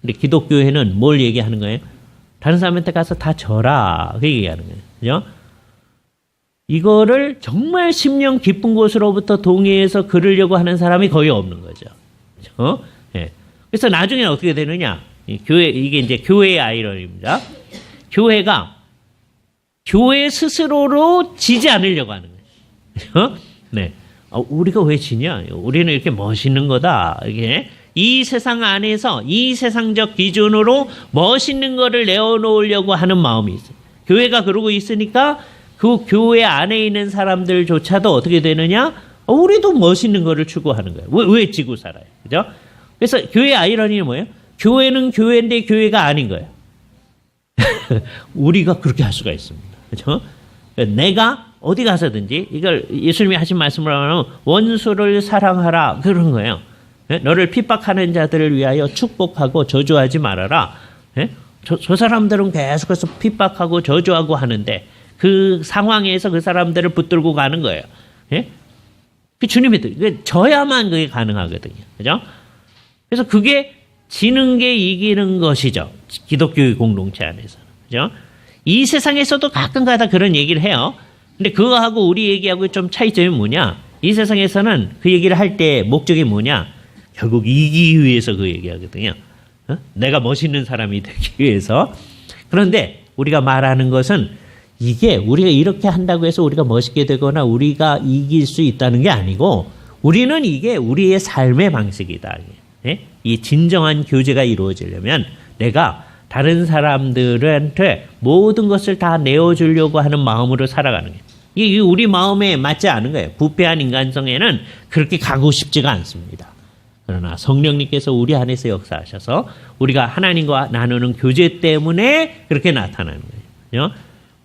A: 근데 기독교회는 뭘 얘기하는 거예요? 다른 사람한테 가서 다 져라. 그 얘기하는 거예요. 그죠? 이거를 정말 심령 깊은 곳으로부터 동의해서 그러려고 하는 사람이 거의 없는 거죠. 그죠? 예. 그래서 나중에는 어떻게 되느냐? 이게 이제 교회의 아이러니입니다. 교회가 교회 스스로로 지지 않으려고 하는 거예요. 네. 우리가 왜 지냐? 우리는 이렇게 멋있는 거다. 이게 이 세상 안에서 이 세상적 기준으로 멋있는 거를 내어놓으려고 하는 마음이 있어요. 교회가 그러고 있으니까 그 교회 안에 있는 사람들조차도 어떻게 되느냐? 우리도 멋있는 거를 추구하는 거예요. 왜 지고 살아요? 그죠? 그래서 교회의 아이러니는 뭐예요? 교회는 교회인데 교회가 아닌 거예요. 우리가 그렇게 할 수가 있습니다. 그죠? 내가 어디 가서든지 이걸 예수님이 하신 말씀을 하면 원수를 사랑하라 그런 거예요. 너를 핍박하는 자들을 위하여 축복하고 저주하지 말아라. 저 사람들은 계속해서 핍박하고 저주하고 하는데 그 상황에서 그 사람들을 붙들고 가는 거예요. 그 주님이 져야만 그게 가능하거든요. 그죠? 그래서 그게 지는 게 이기는 것이죠. 기독교의 공동체 안에서. 그죠? 이 세상에서도 가끔가다 그런 얘기를 해요. 근데 그거하고 우리 얘기하고 좀 차이점이 뭐냐? 이 세상에서는 그 얘기를 할 때 목적이 뭐냐? 결국 이기기 위해서 그 얘기하거든요. 내가 멋있는 사람이 되기 위해서. 그런데 우리가 말하는 것은 이게 우리가 이렇게 한다고 해서 우리가 멋있게 되거나 우리가 이길 수 있다는 게 아니고 우리는 이게 우리의 삶의 방식이다. 이 진정한 교제가 이루어지려면 내가 다른 사람들한테 모든 것을 다 내어주려고 하는 마음으로 살아가는 거예요. 이게 우리 마음에 맞지 않은 거예요. 부패한 인간성에는 그렇게 가고 싶지가 않습니다. 그러나 성령님께서 우리 안에서 역사하셔서 우리가 하나님과 나누는 교제 때문에 그렇게 나타나는 거예요.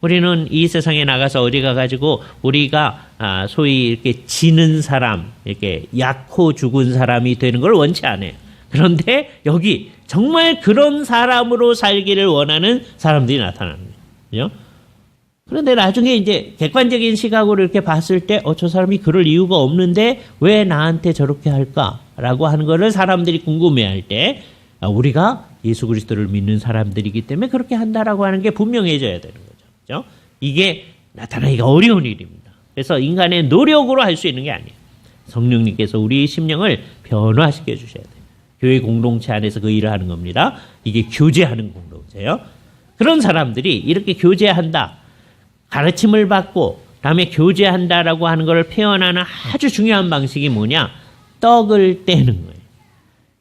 A: 우리는 이 세상에 나가서 어디 가가지고 우리가 소위 이렇게 지는 사람, 이렇게 약호 죽은 사람이 되는 걸 원치 않아요. 그런데 여기 정말 그런 사람으로 살기를 원하는 사람들이 나타나는 거예요. 그런데 나중에 이제 객관적인 시각으로 이렇게 봤을 때, 저 사람이 그럴 이유가 없는데 왜 나한테 저렇게 할까라고 하는 거를 사람들이 궁금해할 때, 우리가 예수 그리스도를 믿는 사람들이기 때문에 그렇게 한다라고 하는 게 분명해져야 되는 거죠. 그죠? 이게 나타나기가 어려운 일입니다. 그래서 인간의 노력으로 할 수 있는 게 아니에요. 성령님께서 우리의 심령을 변화시켜 주셔야 돼요. 교회 공동체 안에서 그 일을 하는 겁니다. 이게 교제하는 공동체예요. 그런 사람들이 이렇게 교제한다, 가르침을 받고 다음에 교제한다라고 하는 것을 표현하는 아주 중요한 방식이 뭐냐? 떡을 떼는 거예요.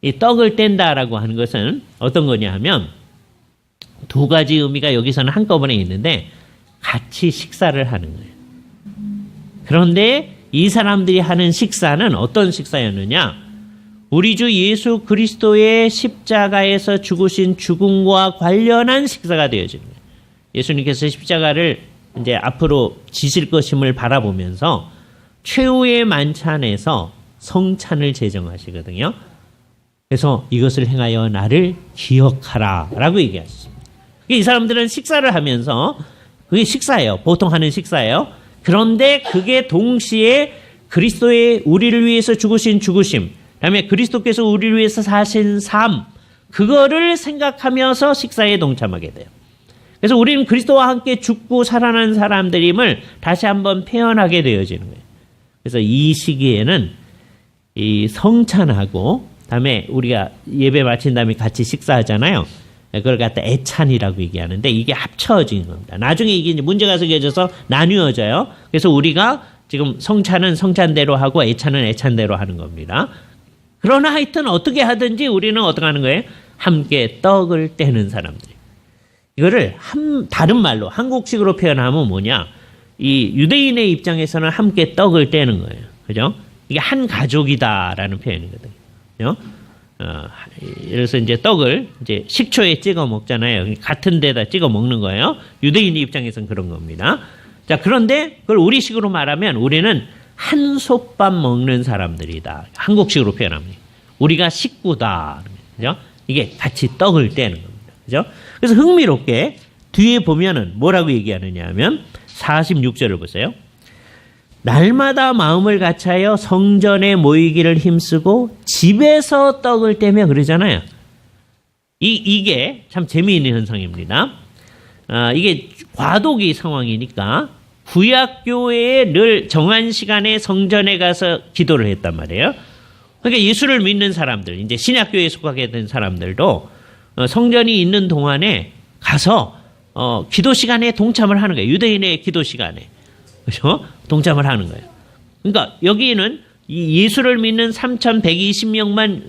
A: 이 떡을 뗀다라고 하는 것은 어떤 거냐 하면 두 가지 의미가 여기서는 한꺼번에 있는데 같이 식사를 하는 거예요. 그런데 이 사람들이 하는 식사는 어떤 식사였느냐? 우리 주 예수 그리스도의 십자가에서 죽으신 죽음과 관련한 식사가 되어지는 거예요. 예수님께서 십자가를 이제 앞으로 지실 것임을 바라보면서 최후의 만찬에서 성찬을 제정하시거든요. 그래서 이것을 행하여 나를 기억하라 라고 얘기하셨습니다. 이 사람들은 식사를 하면서 그게 식사예요. 보통 하는 식사예요. 그런데 그게 동시에 그리스도의 우리를 위해서 죽으신 죽으심, 그다음에 그리스도께서 우리를 위해서 사신 삶, 그거를 생각하면서 식사에 동참하게 돼요. 그래서 우리는 그리스도와 함께 죽고 살아난 사람들임을 다시 한번 표현하게 되어지는 거예요. 그래서 이 시기에는 이 성찬하고 그다음에 우리가 예배 마친 다음에 같이 식사하잖아요. 그걸 갖다 애찬이라고 얘기하는데 이게 합쳐진 겁니다. 나중에 이게 이제 문제가 생겨져서 나뉘어져요. 그래서 우리가 지금 성찬은 성찬대로 하고 애찬은 애찬대로 하는 겁니다. 그러나 하여튼 어떻게 하든지 우리는 어떻게 하는 거예요? 함께 떡을 떼는 사람들이. 이거를 다른 말로 한국식으로 표현하면 뭐냐? 이 유대인의 입장에서는 함께 떡을 떼는 거예요. 그죠? 이게 한 가족이다라는 표현이거든요. 그죠? 그래서 이제 떡을 이제 식초에 찍어 먹잖아요. 같은 데다 찍어 먹는 거예요. 유대인 입장에서는 그런 겁니다. 자, 그런데 그걸 우리식으로 말하면 우리는 한솥밥 먹는 사람들이다. 한국식으로 표현합니다. 우리가 식구다. 그죠? 이게 같이 떡을 떼는 겁니다. 그죠? 그래서 흥미롭게 뒤에 보면은 뭐라고 얘기하느냐 하면 46절을 보세요. 날마다 마음을 같이하여 성전에 모이기를 힘쓰고 집에서 떡을 떼며 그러잖아요. 이게 참 재미있는 현상입니다. 이게 과도기 상황이니까 구약교회에 늘 정한 시간에 성전에 가서 기도를 했단 말이에요. 그러니까 예수를 믿는 사람들, 이제 신약교회에 속하게 된 사람들도 성전이 있는 동안에 가서 기도 시간에 동참을 하는 거예요. 유대인의 기도 시간에. 그렇죠? 동참을 하는 거예요. 그러니까 여기는 예수를 믿는 3,120명만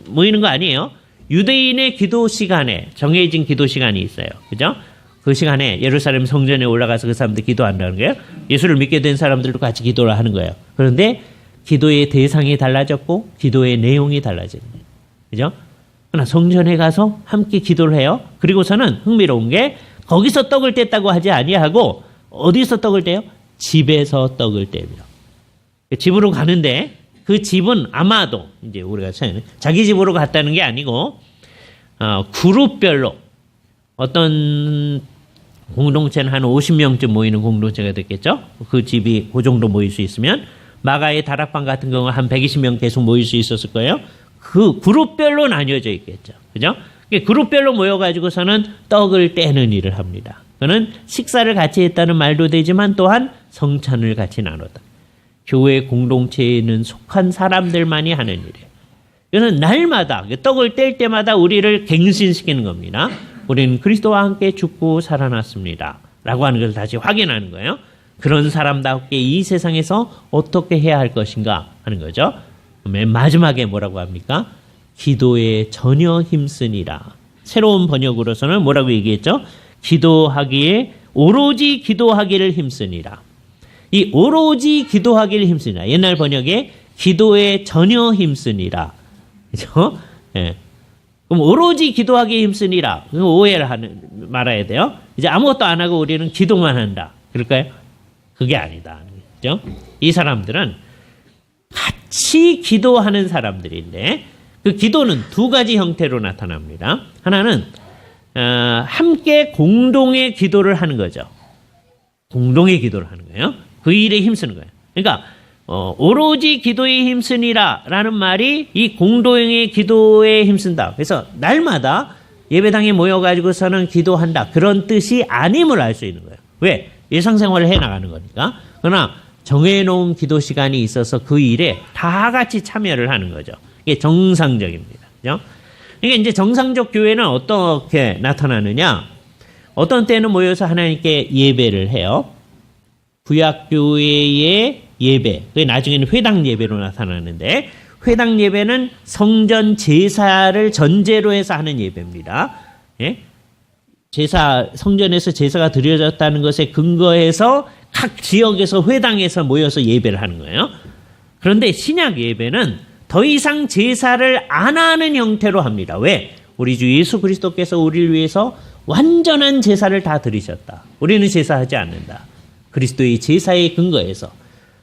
A: 모이는 거 아니에요. 유대인의 기도 시간에 정해진 기도 시간이 있어요. 그죠? 그 시간에 예루살렘 성전에 올라가서 그 사람들 기도한다는 거예요. 예수를 믿게 된 사람들도 같이 기도를 하는 거예요. 그런데 기도의 대상이 달라졌고 기도의 내용이 달라지는 거예요. 그죠? 그러나 성전에 가서 함께 기도를 해요. 그리고서는 흥미로운 게 거기서 떡을 뗐다고 하지 아니하고 어디서 떡을 떼요? 집에서 떡을 떼며. 집으로 가는데 그 집은 아마도 이제 우리가 자기 집으로 갔다는 게 아니고 그룹별로 어떤 공동체는 한 50명쯤 모이는 공동체가 됐겠죠. 그 집이 그 정도 모일 수 있으면 마가의 다락방 같은 경우 한 120명 계속 모일 수 있었을 거예요. 그 그룹별로 나뉘어져 있겠죠. 그죠? 그룹별로 모여가지고서는 떡을 떼는 일을 합니다. 그는 식사를 같이 했다는 말도 되지만 또한 성찬을 같이 나눴다. 교회 공동체에는 속한 사람들만이 하는 일이에요. 이것은 날마다 떡을 뗄 때마다 우리를 갱신시키는 겁니다. 우리는 그리스도와 함께 죽고 살아났습니다. 라고 하는 것을 다시 확인하는 거예요. 그런 사람답게 이 세상에서 어떻게 해야 할 것인가 하는 거죠. 맨 마지막에 뭐라고 합니까? 기도에 전혀 힘쓰니라. 새로운 번역으로서는 뭐라고 얘기했죠? 기도하기에 오로지 기도하기를 힘쓰니라. 이 오로지 기도하기를 힘쓰니라. 옛날 번역에 기도에 전혀 힘쓰니라. 그죠? 예. 그럼 오로지 기도하기에 힘쓰니라. 오해를 말아야 돼요. 이제 아무것도 안 하고 우리는 기도만 한다. 그럴까요? 그게 아니다. 그죠? 이 사람들은 같이 기도하는 사람들인데 그 기도는 두 가지 형태로 나타납니다. 하나는 함께 공동의 기도를 하는 거죠. 공동의 기도를 하는 거예요. 그 일에 힘쓰는 거예요. 그러니까 오로지 기도에 힘쓰니라 라는 말이 이 공동의 기도에 힘쓴다. 그래서 날마다 예배당에 모여가지고서는 기도한다. 그런 뜻이 아님을 알 수 있는 거예요. 왜? 일상생활을 해나가는 거니까. 그러나 정해놓은 기도 시간이 있어서 그 일에 다 같이 참여를 하는 거죠. 이게 정상적입니다. 그죠? 그러니까 이제 정상적 교회는 어떻게 나타나느냐? 어떤 때는 모여서 하나님께 예배를 해요. 구약교회의 예배, 그게 나중에는 회당 예배로 나타나는데 회당 예배는 성전 제사를 전제로 해서 하는 예배입니다. 예? 성전에서 제사가 드려졌다는 것에 근거해서 각 지역에서 회당에서 모여서 예배를 하는 거예요. 그런데 신약 예배는 더 이상 제사를 안 하는 형태로 합니다. 왜? 우리 주 예수 그리스도께서 우리를 위해서 완전한 제사를 다 드리셨다. 우리는 제사하지 않는다. 그리스도의 제사에 근거해서.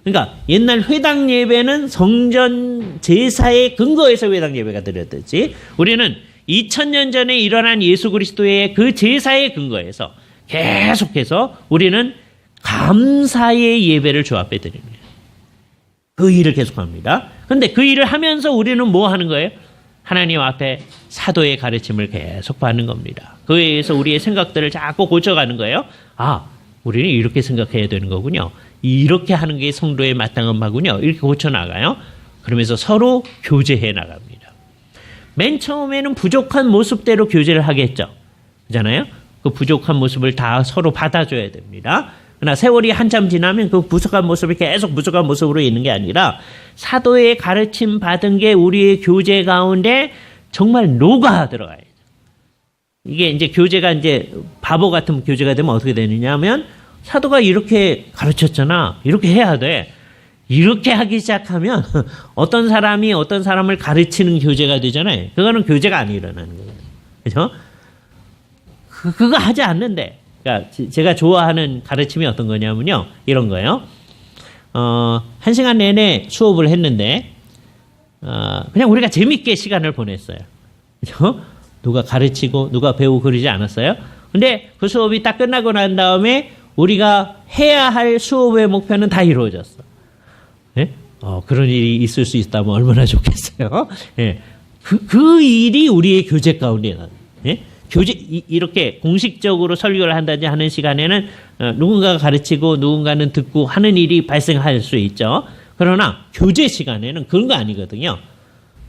A: 그러니까 옛날 회당 예배는 성전 제사에 근거해서 회당 예배가 드렸듯이 우리는 2000년 전에 일어난 예수 그리스도의 그 제사에 근거해서 계속해서 우리는 감사의 예배를 주 앞에 드립니다. 그 일을 계속합니다. 그런데 그 일을 하면서 우리는 뭐 하는 거예요? 하나님 앞에 사도의 가르침을 계속 받는 겁니다. 그에 의해서 우리의 생각들을 자꾸 고쳐가는 거예요. 아, 우리는 이렇게 생각해야 되는 거군요. 이렇게 하는 게 성도의 마땅한 바군요. 이렇게 고쳐나가요. 그러면서 서로 교제해 나갑니다. 맨 처음에는 부족한 모습대로 교제를 하겠죠. 그렇잖아요? 그 부족한 모습을 다 서로 받아줘야 됩니다. 그러나 세월이 한참 지나면 그 부족한 모습이 계속 부족한 모습으로 있는 게 아니라 사도의 가르침 받은 게 우리의 교제 가운데 정말 녹아 들어가요. 이게 이제 교제가 이제 바보 같은 교제가 되면 어떻게 되느냐 하면 사도가 이렇게 가르쳤잖아. 이렇게 해야 돼. 이렇게 하기 시작하면 어떤 사람이 어떤 사람을 가르치는 교제가 되잖아요. 그거는 교제가 안 일어나는 거예요. 그죠? 그거 하지 않는데. 그러니까 제가 좋아하는 가르침이 어떤 거냐면요. 이런 거예요. 1시간 내내 수업을 했는데, 그냥 우리가 재밌게 시간을 보냈어요. 그죠? 누가 가르치고, 누가 배우고 그러지 않았어요? 근데 그 수업이 딱 끝나고 난 다음에 우리가 해야 할 수업의 목표는 다 이루어졌어. 예? 그런 일이 있을 수 있다면 얼마나 좋겠어요. 예. 그 일이 우리의 교제 가운데 나는. 예? 이렇게 공식적으로 설교를 한다든지 하는 시간에는 누군가가 가르치고 누군가는 듣고 하는 일이 발생할 수 있죠. 그러나 교제 시간에는 그런 거 아니거든요.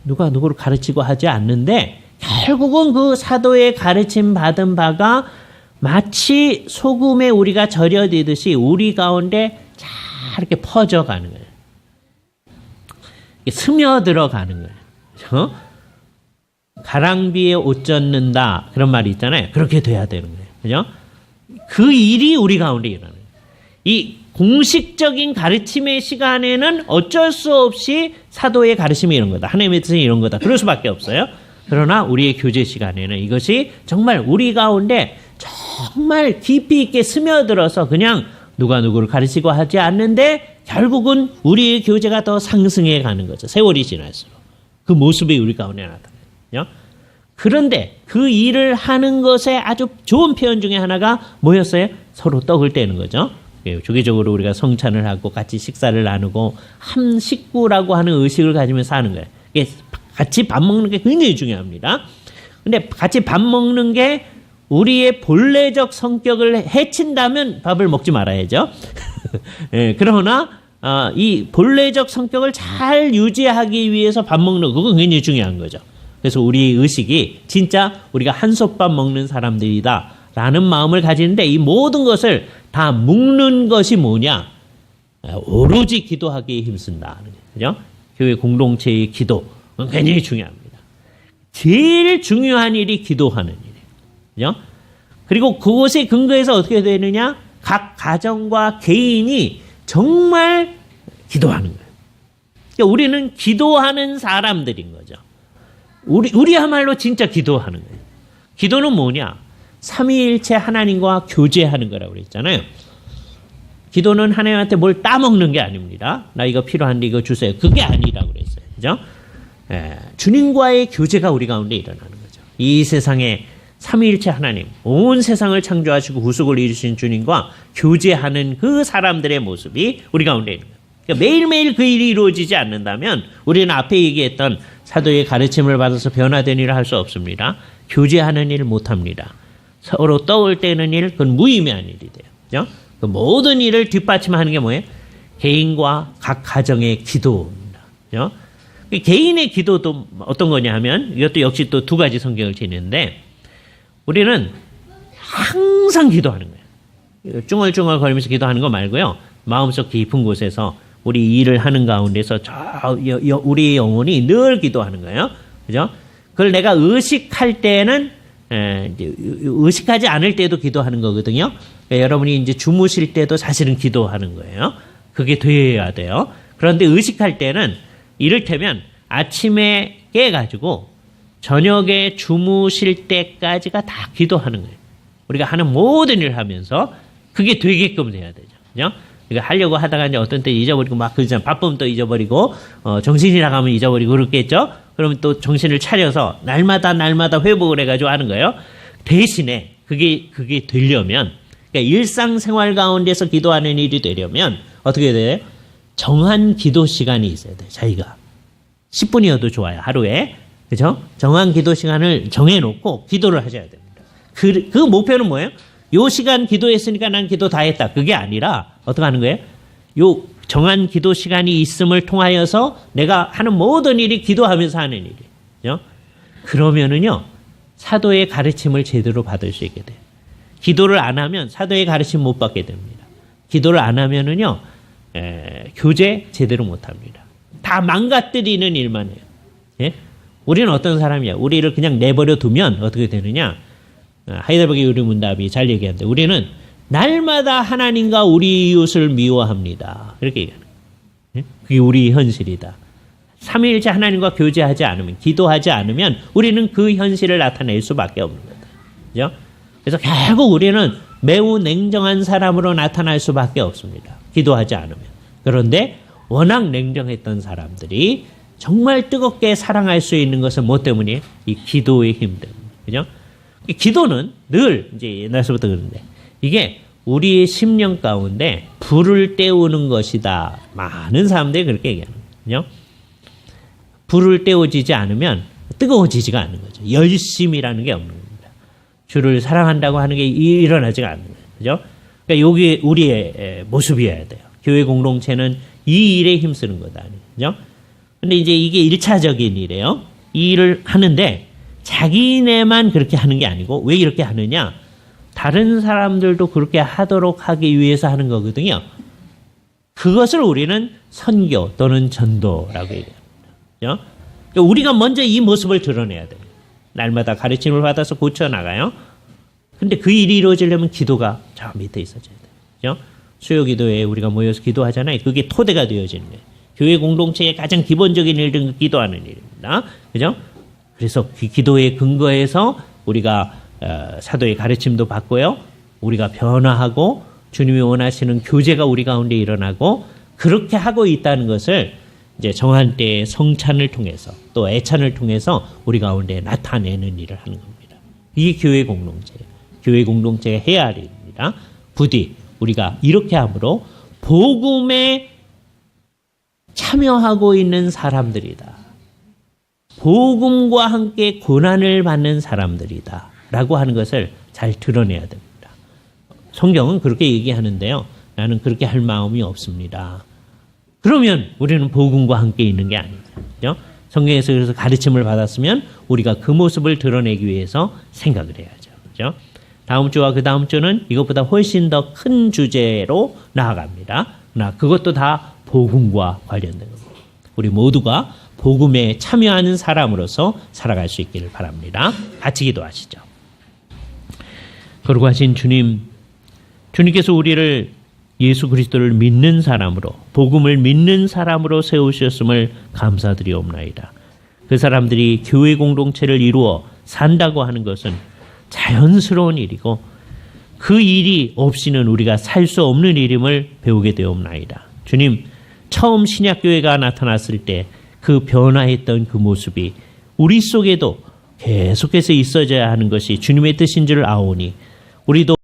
A: 누가 누구를 가르치고 하지 않는데 결국은 그 사도의 가르침 받은 바가 마치 소금에 우리가 절여지듯이 우리 가운데 잘 이렇게 퍼져가는 거예요. 스며들어가는 거예요. 그렇죠? 가랑비에 옷 젖는다 그런 말이 있잖아요. 그렇게 돼야 되는 거예요. 그죠? 그 일이 우리 가운데 일어나요. 이 공식적인 가르침의 시간에는 어쩔 수 없이 사도의 가르침이 이런 거다. 하나님의 뜻은 이런 거다. 그럴 수밖에 없어요. 그러나 우리의 교제 시간에는 이것이 정말 우리 가운데 정말 깊이 있게 스며들어서 그냥 누가 누구를 가르치고 하지 않는데 결국은 우리의 교제가 더 상승해 가는 거죠. 세월이 지날수록. 그 모습이 우리 가운데 나타나요. 그런데 그 일을 하는 것에 아주 좋은 표현 중에 하나가 뭐였어요? 서로 떡을 떼는 거죠. 주기적으로 우리가 성찬을 하고 같이 식사를 나누고 한 식구라고 하는 의식을 가지면서 하는 거예요. 같이 밥 먹는 게 굉장히 중요합니다. 근데 같이 밥 먹는 게 우리의 본래적 성격을 해친다면 밥을 먹지 말아야죠. 예, 그러나 이 본래적 성격을 잘 유지하기 위해서 밥 먹는 그건 굉장히 중요한 거죠. 그래서 우리 의식이 진짜 우리가 한솥밥 먹는 사람들이다 라는 마음을 가지는데 이 모든 것을 다 묶는 것이 뭐냐? 오로지 기도하기에 힘쓴다. 그죠? 교회 공동체의 기도 굉장히 중요합니다. 제일 중요한 일이 기도하는 일이에요. 그죠? 그리고 그것에 근거해서 어떻게 되느냐? 각 가정과 개인이 정말 기도하는 거예요. 그러니까 우리는 기도하는 사람들인 거죠. 우리야말로 진짜 기도하는 거예요. 기도는 뭐냐? 삼위일체 하나님과 교제하는 거라고 그랬잖아요. 기도는 하나님한테 뭘 따먹는 게 아닙니다. 나 이거 필요한데 이거 주세요. 그게 아니라고 그랬어요. 그죠? 주님과의 교제가 우리 가운데 일어나는 거죠. 이 세상에 삼위일체 하나님, 온 세상을 창조하시고 구속을 이루신 주님과 교제하는 그 사람들의 모습이 우리 가운데 있는 거예요. 그러니까 매일매일 그 일이 이루어지지 않는다면 우리는 앞에 얘기했던 사도의 가르침을 받아서 변화된 일을 할 수 없습니다. 교제하는 일을 못합니다. 서로 떡을 떼는 일, 그건 무의미한 일이 돼요. 그죠? 그 모든 일을 뒷받침하는 게 뭐예요? 개인과 각 가정의 기도입니다. 그죠? 개인의 기도도 어떤 거냐 하면 이것도 역시 또 두 가지 성경을 지니는데 우리는 항상 기도하는 거예요. 쭝얼쭝얼 거리면서 기도하는 거 말고요. 마음속 깊은 곳에서 우리 일을 하는 가운데서 우리 영혼이 늘 기도하는 거예요. 그죠? 그걸 내가 의식할 때는 이제 의식하지 않을 때도 기도하는 거거든요. 그러니까 여러분이 이제 주무실 때도 사실은 기도하는 거예요. 그게 돼야 돼요. 그런데 의식할 때는 이를테면 아침에 깨가지고 저녁에 주무실 때까지가 다 기도하는 거예요. 우리가 하는 모든 일을 하면서 그게 되게끔 돼야 되죠. 그죠? 그러니까 하려고 하다가 이제 어떤 때 잊어버리고 막 그러잖아요. 바쁘면 또 잊어버리고, 정신이 나가면 잊어버리고 그렇겠죠? 그러면 또 정신을 차려서 날마다 회복을 해가지고 하는 거예요. 대신에 그게 되려면, 그러니까 일상생활 가운데서 기도하는 일이 되려면 어떻게 돼요? 정한 기도 시간이 있어야 돼요. 자기가. 10분이어도 좋아요. 하루에. 그죠? 정한 기도 시간을 정해놓고 기도를 하셔야 됩니다. 그 목표는 뭐예요? 요 시간 기도했으니까 난 기도 다 했다. 그게 아니라 어떻게 하는 거예요? 요 정한 기도 시간이 있음을 통하여서 내가 하는 모든 일이 기도하면서 하는 일이에요. 그러면은요, 사도의 가르침을 제대로 받을 수 있게 돼요. 기도를 안 하면 사도의 가르침 못 받게 됩니다. 기도를 안 하면은요, 교제 제대로 못 합니다. 다 망가뜨리는 일만 해요. 예? 우리는 어떤 사람이야? 우리를 그냥 내버려 두면 어떻게 되느냐? 하이델베르크 유리문답이 잘 얘기하는데 우리는 날마다 하나님과 우리 이웃을 미워합니다. 이렇게 얘기하는 거예요. 그게 우리 현실이다. 삼위일체 하나님과 교제하지 않으면, 기도하지 않으면 우리는 그 현실을 나타낼 수밖에 없는 거다. 그죠? 그래서 결국 우리는 매우 냉정한 사람으로 나타날 수밖에 없습니다. 기도하지 않으면. 그런데 워낙 냉정했던 사람들이 정말 뜨겁게 사랑할 수 있는 것은 뭐 때문이에요? 이 기도의 힘 때문에. 그죠? 기도는 늘 이제 옛날서부터 그런데 이게 우리의 심령 가운데 불을 때우는 것이다. 많은 사람들이 그렇게 얘기하는 거예요. 불을 때워지지 않으면 뜨거워지지가 않는 거죠. 열심이라는 게 없는 겁니다. 주를 사랑한다고 하는 게 일어나지가 않는 거예요. 그죠? 그러니까 여기 우리의 모습이어야 돼요. 교회 공동체는 이 일에 힘쓰는 거다. 그죠? 근데 이제 이게 1차적인 일이에요. 이 일을 하는데 자기네만 그렇게 하는 게 아니고 왜 이렇게 하느냐? 다른 사람들도 그렇게 하도록 하기 위해서 하는 거거든요. 그것을 우리는 선교 또는 전도라고 얘기합니다. 그러니까 우리가 먼저 이 모습을 드러내야 돼요. 날마다 가르침을 받아서 고쳐나가요. 근데 그 일이 이루어지려면 기도가 저 밑에 있어져야 돼요. 수요기도에 우리가 모여서 기도하잖아요. 그게 토대가 되어지는 거예요. 교회 공동체의 가장 기본적인 일은 기도하는 일입니다. 그죠? 그래서 그 기도의 근거에서 우리가 사도의 가르침도 받고요. 우리가 변화하고 주님이 원하시는 교제가 우리 가운데 일어나고 그렇게 하고 있다는 것을 이제 정한 때의 성찬을 통해서 또 애찬을 통해서 우리 가운데 나타내는 일을 하는 겁니다. 이게 교회 공동체예요. 교회 공동체가 해야 할 일입니다. 부디 우리가 이렇게 함으로 복음에 참여하고 있는 사람들이다. 복음과 함께 고난을 받는 사람들이다. 라고 하는 것을 잘 드러내야 됩니다. 성경은 그렇게 얘기하는데요. 나는 그렇게 할 마음이 없습니다. 그러면 우리는 복음과 함께 있는 게 아니죠. 그죠? 성경에서 그래서 가르침을 받았으면 우리가 그 모습을 드러내기 위해서 생각을 해야죠. 그죠? 다음 주와 그 다음 주는 이것보다 훨씬 더 큰 주제로 나아갑니다. 그러나 그것도 다 복음과 관련된 겁니다. 우리 모두가 복음에 참여하는 사람으로서 살아갈 수 있기를 바랍니다. 같이 기도하시죠. 거룩하신 주님, 주님께서 우리를 예수 그리스도를 믿는 사람으로, 복음을 믿는 사람으로 세우셨음을 감사드리옵나이다. 그 사람들이 교회 공동체를 이루어 산다고 하는 것은 자연스러운 일이고 그 일이 없이는 우리가 살 수 없는 일임을 배우게 되옵나이다. 주님, 처음 신약교회가 나타났을 때 그 변화했던 그 모습이 우리 속에도 계속해서 있어져야 하는 것이 주님의 뜻인 줄 아오니 우리도